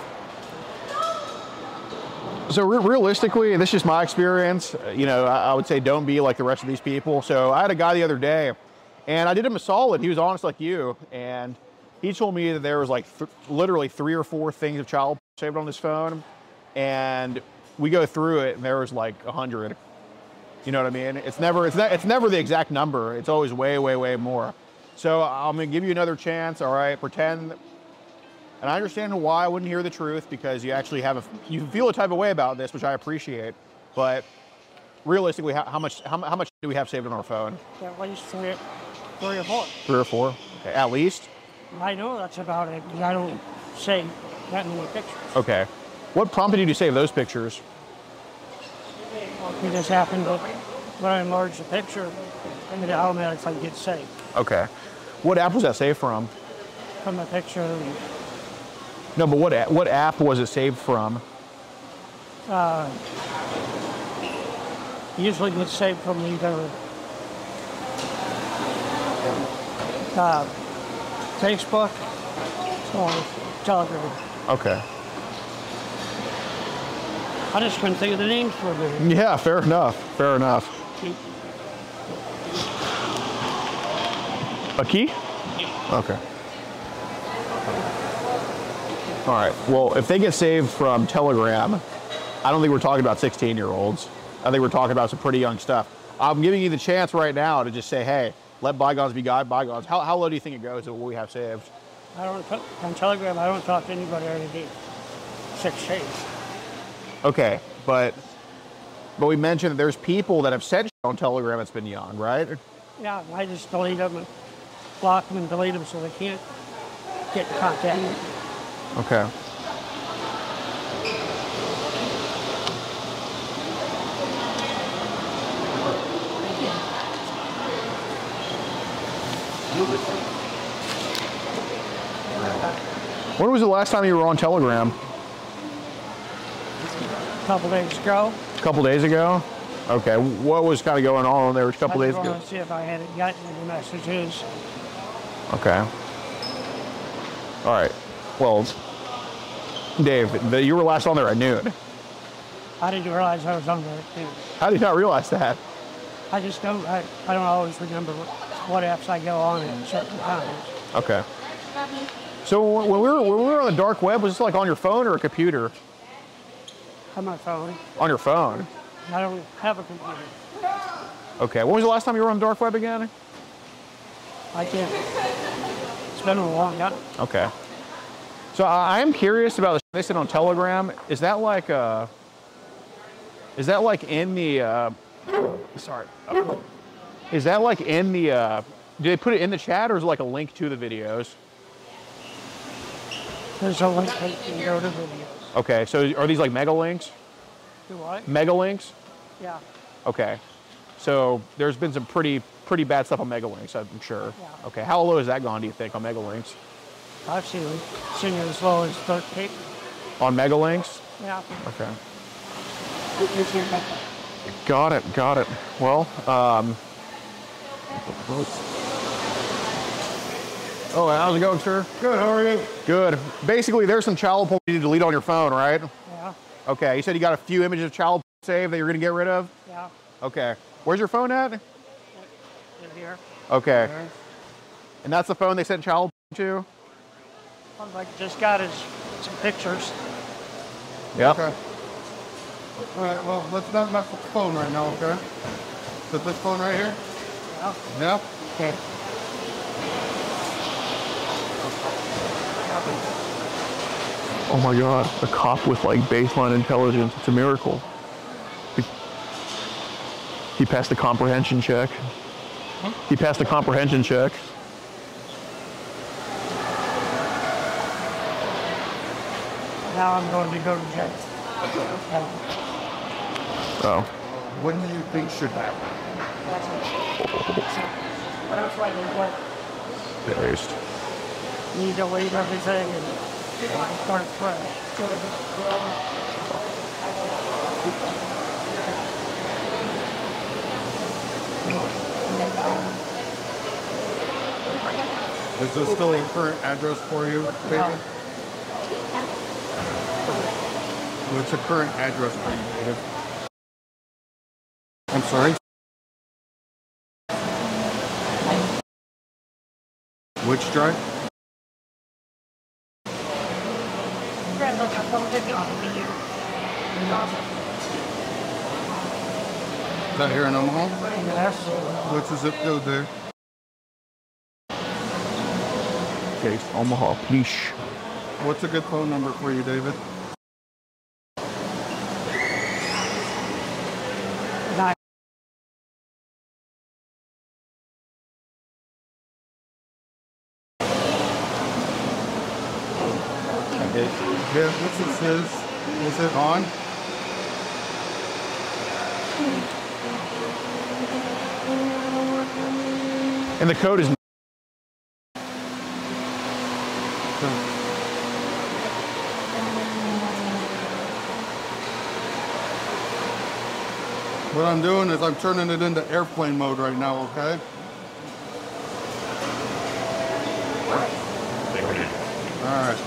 So realistically, and this is just my experience, you know, I would say don't be like the rest of these people. So I had a guy the other day, and I did him a solid. He was honest like you, and he told me that there was like literally 3 or 4 things of child saved on his phone, and we go through it, and there was like 100. You know what I mean? It's never the exact number. It's always way, way, way more. So I'm gonna give you another chance. All right, pretend. And I understand why I wouldn't hear the truth, because you actually you feel a type of way about this, which I appreciate. But realistically, how much do we have saved on our phone? At least 3 or 4. 3 or 4, okay, at least. I know that's about it, because I don't save that many pictures. Okay. What prompted you to save those pictures? It just happened that when I enlarge the picture, and it automatically gets saved. Okay. What app was that saved from? From the picture. No, but what app was it saved from? Usually gets saved from either Facebook or Telegram. Okay. I just couldn't think of the names for a minute. Yeah, fair enough. Fair enough. A key? Yeah. Okay. All right. Well, if they get saved from Telegram, I don't think we're talking about 16-year-olds. I think we're talking about some pretty young stuff. I'm giving you the chance right now to just say, hey, let bygones be bygones. How low do you think it goes to what we have saved? On Telegram, I don't talk to anybody every day. 6 days. Okay, but we mentioned that there's people that have said shit on Telegram that's been young, right? Yeah, I just delete them and block them and delete them so they can't get in contact. Okay. When was the last time you were on Telegram? A couple days ago. A couple days ago? Okay. What was kind of going on there a couple days ago? I wanted to see if I had gotten any messages. Okay. All right. Well, Dave, you were last on there at noon. I didn't realize I was on there at noon. How did you not realize that? I just don't. I don't always remember what apps I go on at certain times. Okay. So when we were on the dark web, was this like on your phone or a computer? On my phone. On your phone? I don't have a computer. Okay. When was the last time you were on the dark web again? I can't. It's been a long time. Okay. So I am curious about the shit they said on Telegram. Is that like in the sorry. Is that like in the do they put it in the chat, or is it like a link to the videos? There's a link that you can go to videos. Okay, so are these like mega links? Do what? Mega links? Yeah. Okay. So there's been some pretty bad stuff on mega links, I'm sure. Yeah. Okay. How low has that gone, do you think, on mega links? I've seen it as low as 13. On mega links? Yeah. Okay. Got it. Well, oh, how's it going, sir? Good, how are you? Good. Basically, there's some child porn you need to delete on your phone, right? Yeah. Okay, you said you got a few images of child porn saved that you're gonna get rid of? Yeah. Okay. Where's your phone at? In here. Okay. And that's the phone they sent child porn to? All I just got is some pictures. Yep. Okay. All right, well, let's not mess with the phone right now, okay? Is it this phone right here? Yeah. Yeah? Okay. Oh my God, a cop with like baseline intelligence. It's a miracle. He passed the comprehension check. Huh? He passed the comprehension check. Now I'm going to go to jail. Oh. When do you think should happen? That's why they work. Based. You need to leave everything and start fresh. Is this still a current address for you, David? What's a current address for you, David? I'm sorry? Which drive? Is that here in Omaha? Yes. What's the zip code there? Case Omaha, please. What's a good phone number for you, David? Yeah, what's it says? Is it on? And the code is. What I'm doing is I'm turning it into airplane mode right now, okay? All right.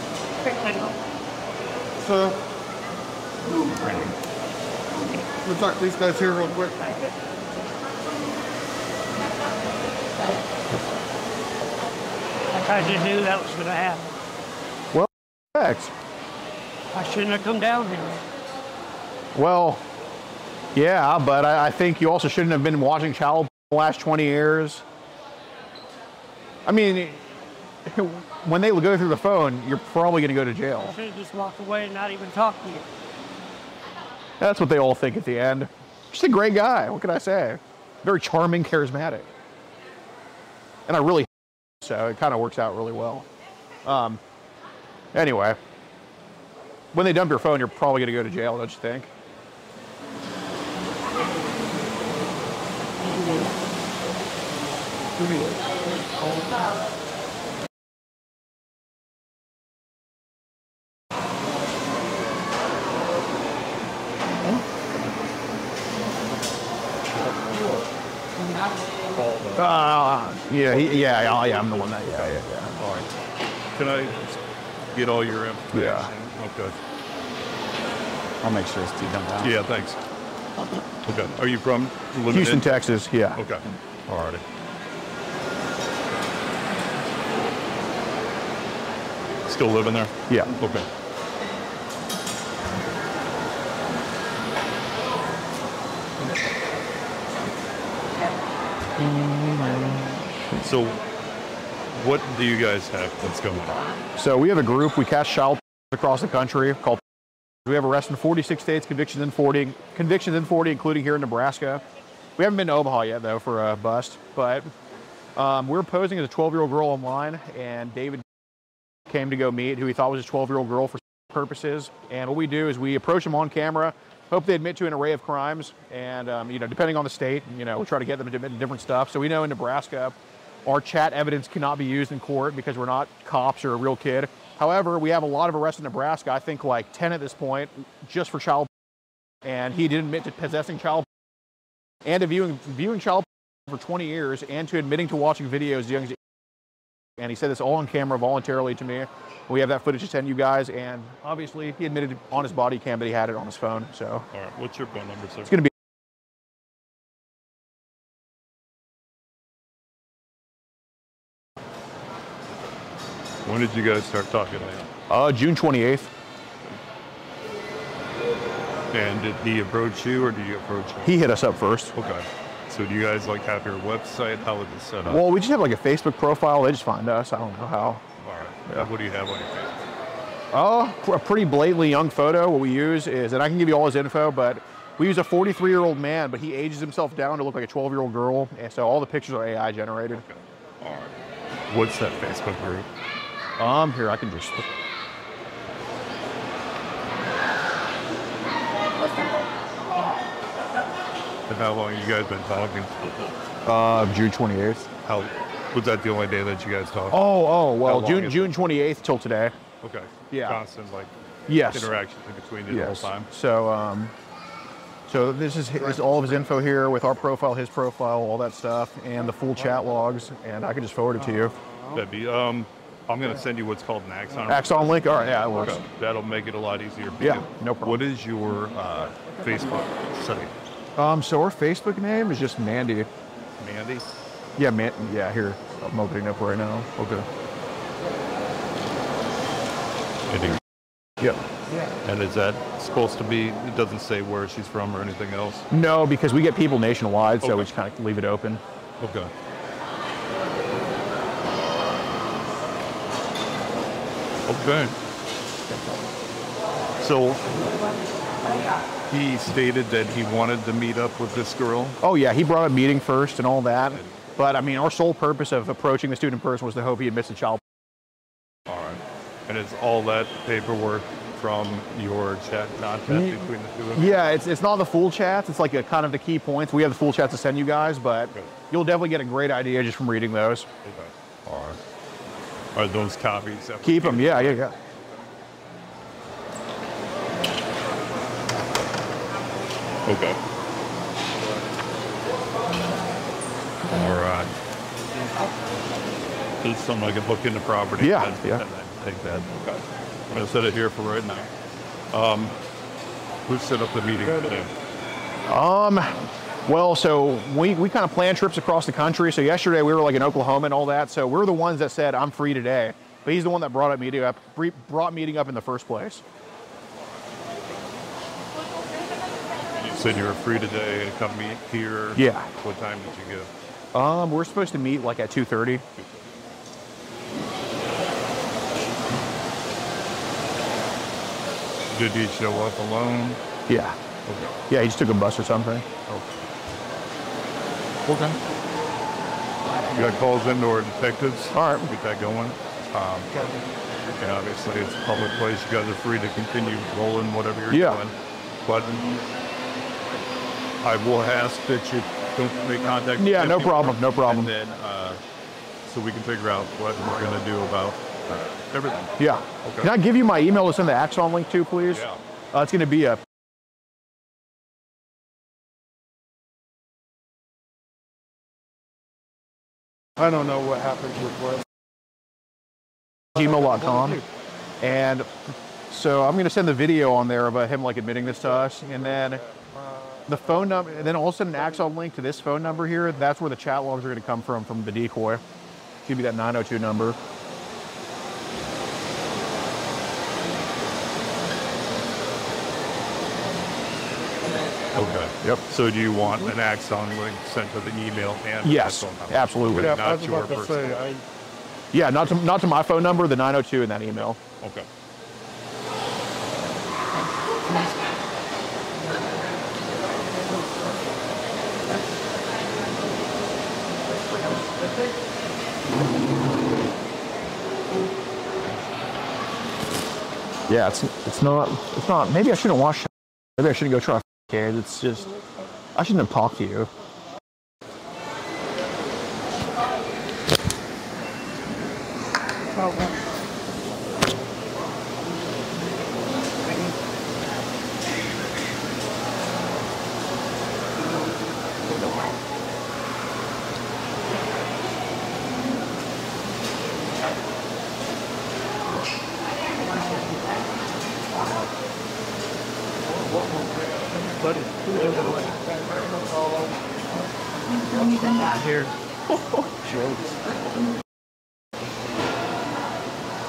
So, we'll talk to these guys here real quick. I just knew that was going to happen. Well, thanks. I shouldn't have come down here. Well, yeah, but I think you also shouldn't have been watching child the last 20 years. I mean, when they go through the phone, you're probably going to go to I jail. should have just walked away and not even talked to you. That's what they all think at the end. Just a great guy. What can I say? Very charming, charismatic. And I really so it kind of works out really well. Anyway, when they dump your phone, you're probably going to go to jail, don't you think? Yeah, I'm the one that, yeah. All right. Can I get all your information? Yeah. Okay. I'll make sure it's dumped out. Yeah, thanks. Okay. Are you from Houston, Texas, yeah. Okay. All righty. Still living there? Yeah. Okay. So, what do you guys have that's going on? So we have a group, we catch child across the country called. We have arrests in 46 states, convictions in 40, including here in Nebraska. We haven't been to Omaha yet, though, for a bust, but we're posing as a 12-year-old girl online, and David came to go meet who he thought was a 12-year-old girl for purposes. And what we do is we approach them on camera, hope they admit to an array of crimes, and depending on the state, we try to get them to admit to different stuff. So we know in Nebraska, our chat evidence cannot be used in court because we're not cops or a real kid. However, we have a lot of arrests in Nebraska, I think like 10 at this point, just for child, and he did admit to possessing child and to viewing child for 20 years and to admitting to watching videos as young as, and he said this all on camera voluntarily to me. We have that footage to send you guys, and obviously he admitted on his body cam that he had it on his phone, so. All right, what's your phone number, sir? It's gonna be When did you guys start talking now? June 28th. And did he approach you or did you approach him? He hit us up first. Okay. So do you guys like have your website? How is it set up? Well, we just have like a Facebook profile. They just find us. I don't know how. All right. Yeah. What do you have on your Facebook? A pretty blatantly young photo. What we use is, and I can give you all his info, but we use a 43-year-old man, but he ages himself down to look like a 12-year-old girl, and so all the pictures are AI generated. Okay. All right. What's that Facebook group? Here, I can just... And how long you guys been talking? June 28th. How was that the only day that you guys talked? Well, How June long June 28th till today. Okay. Yeah. Constant like Yes. interactions in between you the whole time. So, so this is all of his info here with our profile, his profile, all that stuff, and the full chat logs, and I can just forward it to you. That'd be I'm gonna send you what's called an Axon. Axon link? All right, yeah, it works. Okay. That'll make it a lot easier for Yeah, you. no problem. What is your Facebook site? So our Facebook name is just Mandy. Mandy? Yeah, yeah, here. I'm opening up right now. Okay. Mandy. Yep. And is that supposed to be, it doesn't say where she's from or anything else? No, because we get people nationwide, so Okay. we just kind of leave it open. Okay. Okay. So he stated that he wanted to meet up with this girl. Oh yeah, he brought up meeting first and all that. But I mean, our sole purpose of approaching the student in person was to hope he had missed a child. All right. And it's all that paperwork from your chat contact between the two of you? Yeah, it's not the full chats. It's like a kind of the key points. We have the full chats to send you guys, but you'll definitely get a great idea just from reading those. Okay. All right. Are those copies? Keep them. Yeah. Okay. All right. This is something I can hook into property. Yeah, And yeah. then take that. Okay. I'm going to set it here for right now. Who set up the meeting today? Well, so we kind of plan trips across the country. So yesterday we were like in Oklahoma and all that. So we're the ones that said, I'm free today. But he's the one that brought meeting up in the first place. You said you were free today to come meet here. Yeah. What time did you give? We're supposed to meet like at 2:30. Did he show up alone? Yeah. Okay. Yeah, he just took a bus or something. Okay. You got calls into our detectives. All right. Get that going. And obviously it's a public place. You guys are free to continue rolling whatever you're doing. But I will ask that you don't make contact with Yeah, no people. problem, no problem. And then, so we can figure out what we're going to do about everything. Yeah. Okay. Can I give you my email to send the Axon link to, please? Yeah. It's going to be a I don't know what happens with what. gmail.com. And so I'm going to send the video on there about him like admitting this to us. And then the phone number, and then I'll send an Axon link to this phone number here. That's where the chat logs are going to come from the decoy. It's going to be that 902 number. Okay. Yep. So do you want an Axon link sent to the email and Yes, the phone number? absolutely. Yeah, I Not was your about to personal. say, Yeah, not to my phone number, the 902 in that email. Okay. Yeah, it's not, maybe I shouldn't watch, maybe I shouldn't go try kids. It's just, I shouldn't have talked to you. Here.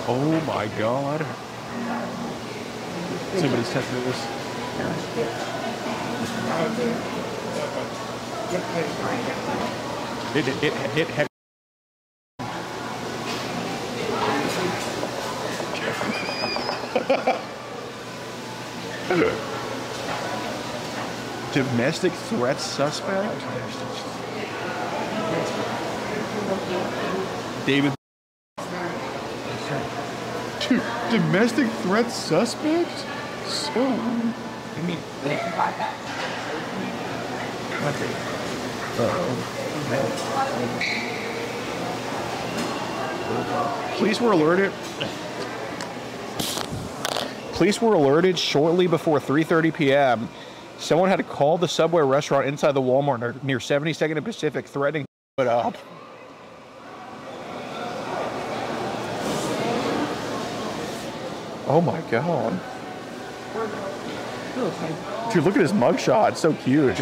Oh my God. Somebody's testing this. It Domestic threat suspect? David. Dude, domestic threat suspect? So. Police were alerted. Police were alerted shortly before 3:30 p.m. Someone had called the Subway restaurant inside the Walmart near 72nd and Pacific, threatening to put up. Oh my god. Dude, look at his mugshot. It's so cute.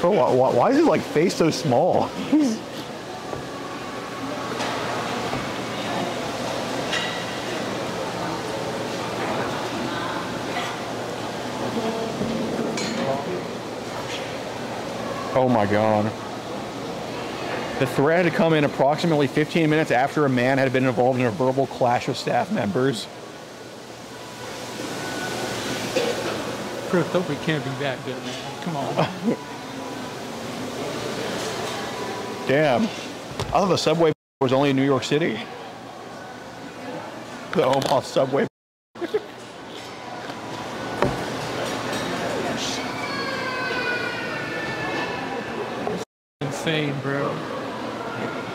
Bro, why is his like face so small? Oh my god. The threat had come in approximately 15 minutes after a man had been involved in a verbal clash with staff members. Proof that we can't be that good, man. Come on. Damn. I thought the Subway was only in New York City. The Omaha Subway. Insane, bro.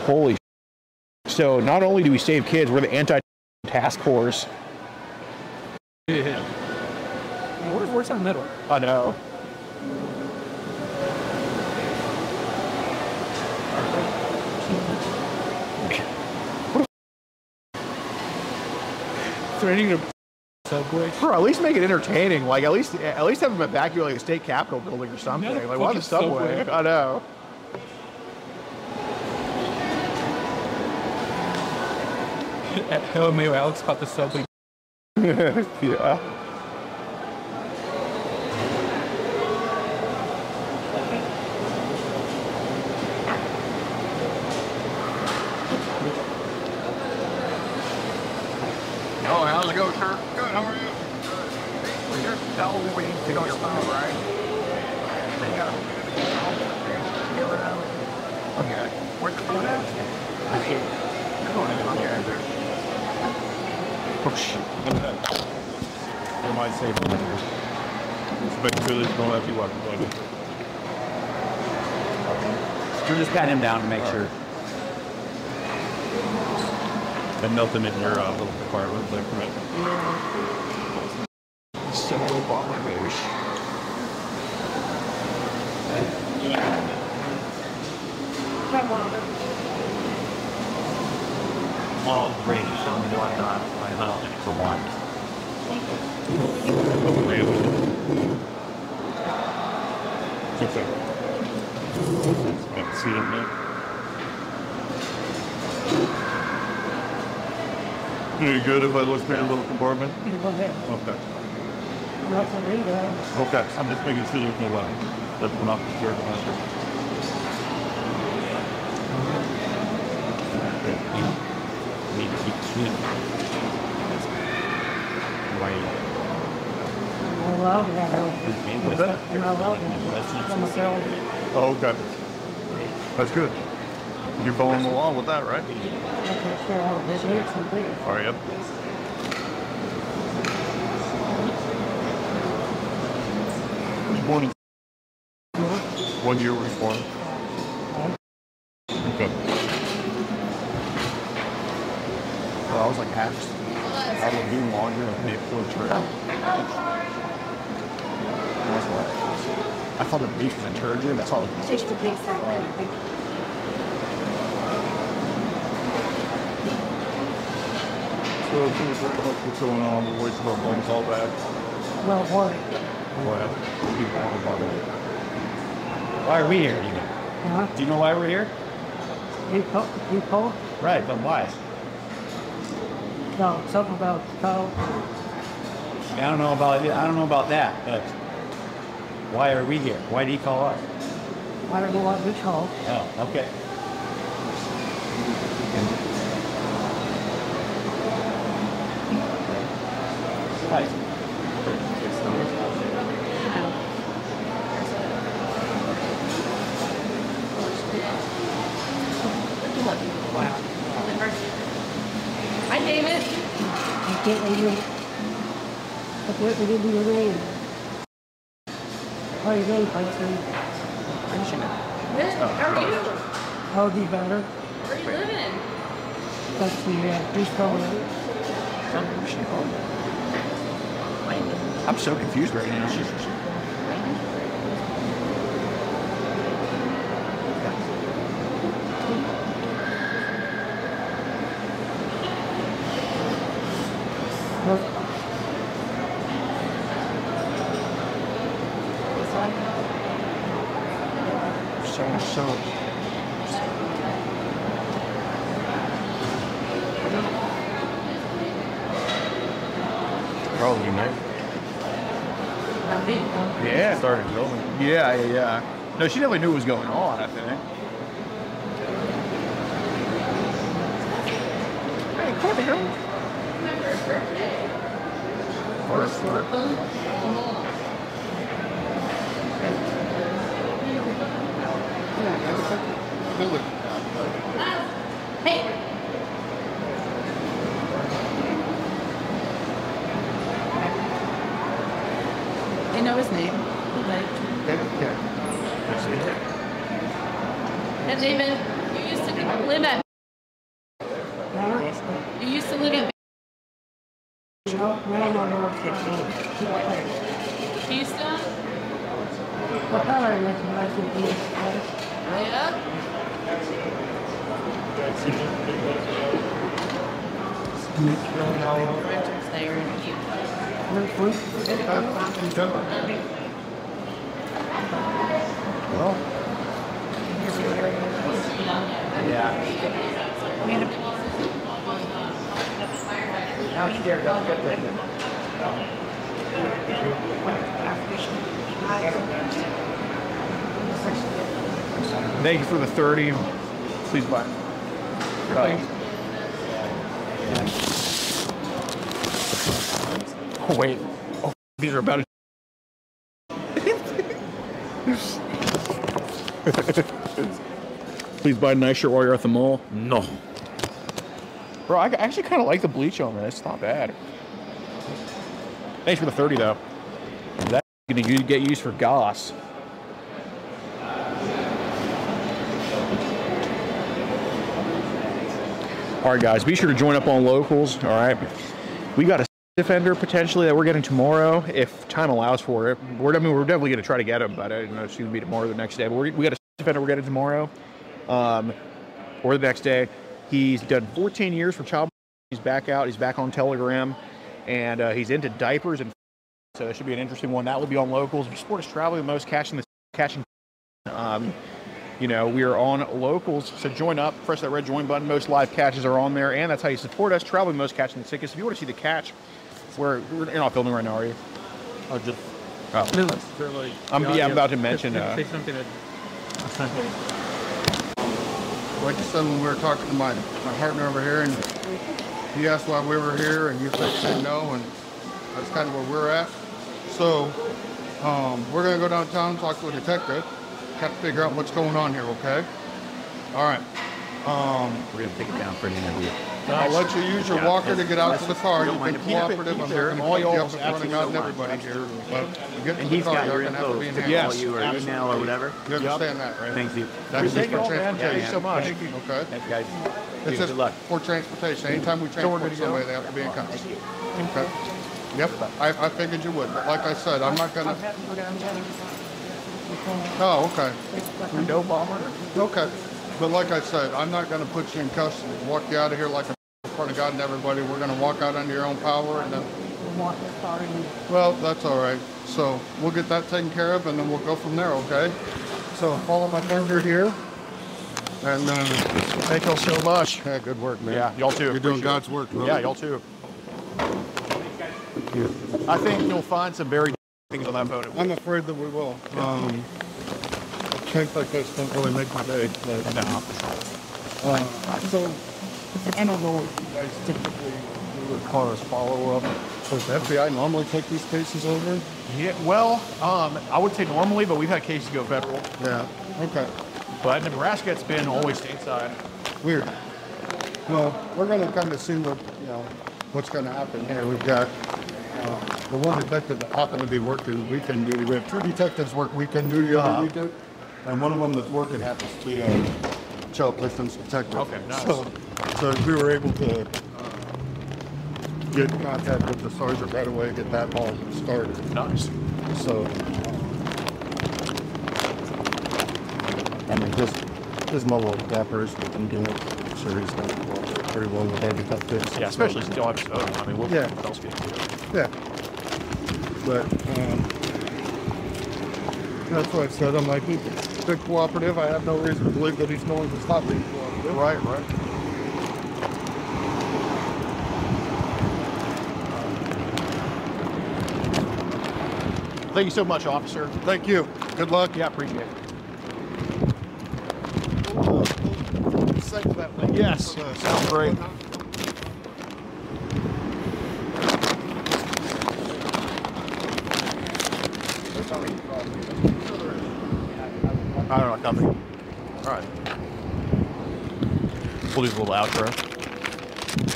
Holy shit. So not only do we save kids, we're the anti-task force. Yeah. Where's our middle? I know. Threatening to Subway. Bro, at least make it entertaining. Like at least have them evacuate like a state capitol building or something. Not a Like why the Subway? Subway. I know. Hell, maybe Alex caught the Subway. Yeah. Oh, how's it going, sir? Good, how are you? We're here to tell you we need to go your phone, right? Okay. Where's the phone at? I see. Come on, okay. Oh shit. Am I safe? Just make sure there's no empty weapons on it. We'll just pat him down to make sure. And nothing in your little compartment, like, right? Subway bomber baby. All great. So why not? For one. Oh, really? Okay. Can't see it now. Are you good if I look at your little compartment? Go ahead. Okay. Nothing either. Okay. I'm just making sure there's no weapons. That's not disturbing us. Need to keep clean. Right. You're allowed to have What's that? You're not allowed to have Oh, okay. That's good. You're following along with that, right? All right, yep. Born in what year were you born? Okay. Well, I was like half. I would do longer than the full trip. I thought the beef was a turgid. That's all. Just the beef for everything. So, what's going on? We're waiting for our phone call back. Well, what? Well, people want to bother. Why are we here? Huh? Do you know why we're here? You called? Right, but why? No, something about cow. I don't know about that, but why are we here? Why did he call us? I don't know what we call. Oh, okay. Right. Hi, David. I can't remember. I can't remember your name. How are you doing, Tyson? Good. How are you? I'll be better. Where are you living? That's the East Coast. I'm so confused right now. So. Probably, mate. Yeah. Started building. Yeah. No, she definitely knew what was going on, I think. Hey, come on, girl. Hey. They know his name. Hey, David, you used to live at. You used to live at. Keystone? Yeah. Well. Yeah. Now she's there. Thank you for the 30. Please buy. Oh, wait. Oh, these are about to. Please buy a nice shirt while you're at the mall. No. Bro, I actually kind of like the bleach on this. It's not bad. Thanks for the 30, though. That's going to get used for goss. All right, guys, be sure to join up on locals. All right. We got a defender potentially that we're getting tomorrow, if time allows for it. We're definitely going to try to get him, but I don't know if it's going to be tomorrow or the next day. But we got a defender we're getting tomorrow, or the next day. He's done 14 years for child. He's back out. He's back on Telegram, and he's into diapers, and so it should be an interesting one. That will be on locals. If your sport is traveling the most, catching. You know, we are on locals, so join up. Press that red join button. Most live catches are on there, and that's how you support us. Traveling the most, catching the sickest. If you want to see the catch, you're not filming right now, are you? I'll just. Oh. I'm about to mention. Say something. Like I said, when we were talking to my partner over here, and he asked why we were here, and you said no, and that's kind of where we're at. So we're going to go downtown, talk to a detective, have to figure out what's going on here, okay? All right. We're going to take it down for an interview. I'll let you use your walker to get out to the car. You've been cooperative. I'm there, not all going to y'all keep you up running out and everybody here. But you get to And the he's car, got you're your going to have to be in info here. to Yes, call you or email or whatever. You understand that, right? Thank you. That's just for man. transportation. Thank you so much. Okay? Thanks, guys. It's just Good luck. for transportation. Anytime we transport somebody, they have to be in cuffs. Okay? Yep. I figured you would. But like I said, I'm not going to... Oh, okay. No bomber. Okay. But like I said, I'm not going to put you in cuffs and walk you out of here like a in front of God and everybody. We're going to walk out under your own power and then... Well, that's all right. So we'll get that taken care of and then we'll go from there, okay? So follow my finger here. And Thank y'all so much. yeah, good work, man. Yeah, y'all too. You're doing Appreciate God's work, brother. Yeah, y'all too. I think you'll find some very things on that photo. I'm afraid that we will. Things like this don't really make my day. But, No. so, I don't know if you guys typically do as far as follow-up. Does the FBI normally take these cases over? Yeah, well, I would say normally, but we've had cases go federal. Yeah. Okay. But in Nebraska, it's been always stateside. Weird. Well, we're going to kind of see what, what's going to happen here. We've got the one detective that happened to be working weekend duty. We have 2 detectives work weekend duty on the weekend, and one of them that's working happens to be a child victims detective. Okay, nice. So we were able to get in contact with the sergeant right away, get that ball started. Nice. So, I mean, just my little dappers, we can do it. I'm sure he's going to work pretty well with heavy cut this. Yeah, especially since y'all have his photo. I mean, we'll Yeah. else get to it. Yeah. But that's why I said I'm like, he's big cooperative. I have no reason to believe that he's going to stop being cooperative. Right. Thank you so much, officer. Thank you. Good luck. Yeah, appreciate it. Save that link. Yes, sounds great. I don't know, nothing. All right. We'll do a little outro.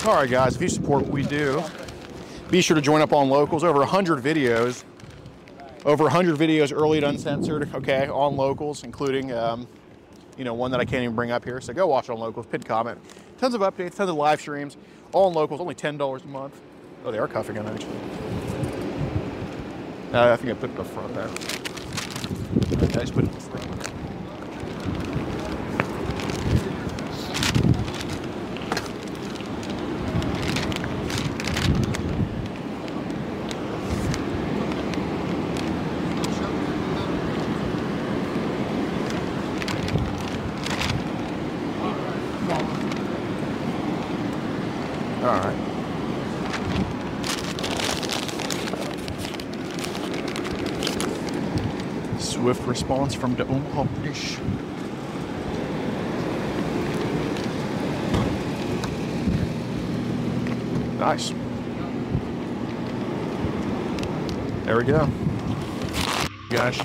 All right, guys, if you support what we do, be sure to join up on Locals. Over 100 videos. Over 100 videos early and uncensored, okay, on Locals, including, one that I can't even bring up here. So go watch it on Locals, pin comment. Tons of updates, tons of live streams, all on Locals, only $10 a month. Oh, they are cuffing him, actually. I think I put it in the front there. Okay, I just put it in the front. All right. Swift response from the Omaha Police. Nice. There we go. Gosh.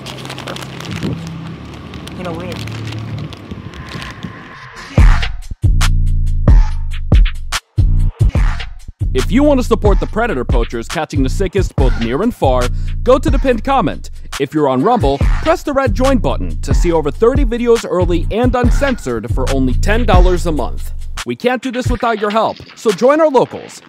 If you want to support the predator poachers catching the sickest both near and far, go to the pinned comment. If you're on Rumble, press the red join button to see over 30 videos early and uncensored for only $10 a month. We can't do this without your help, so join our Locals.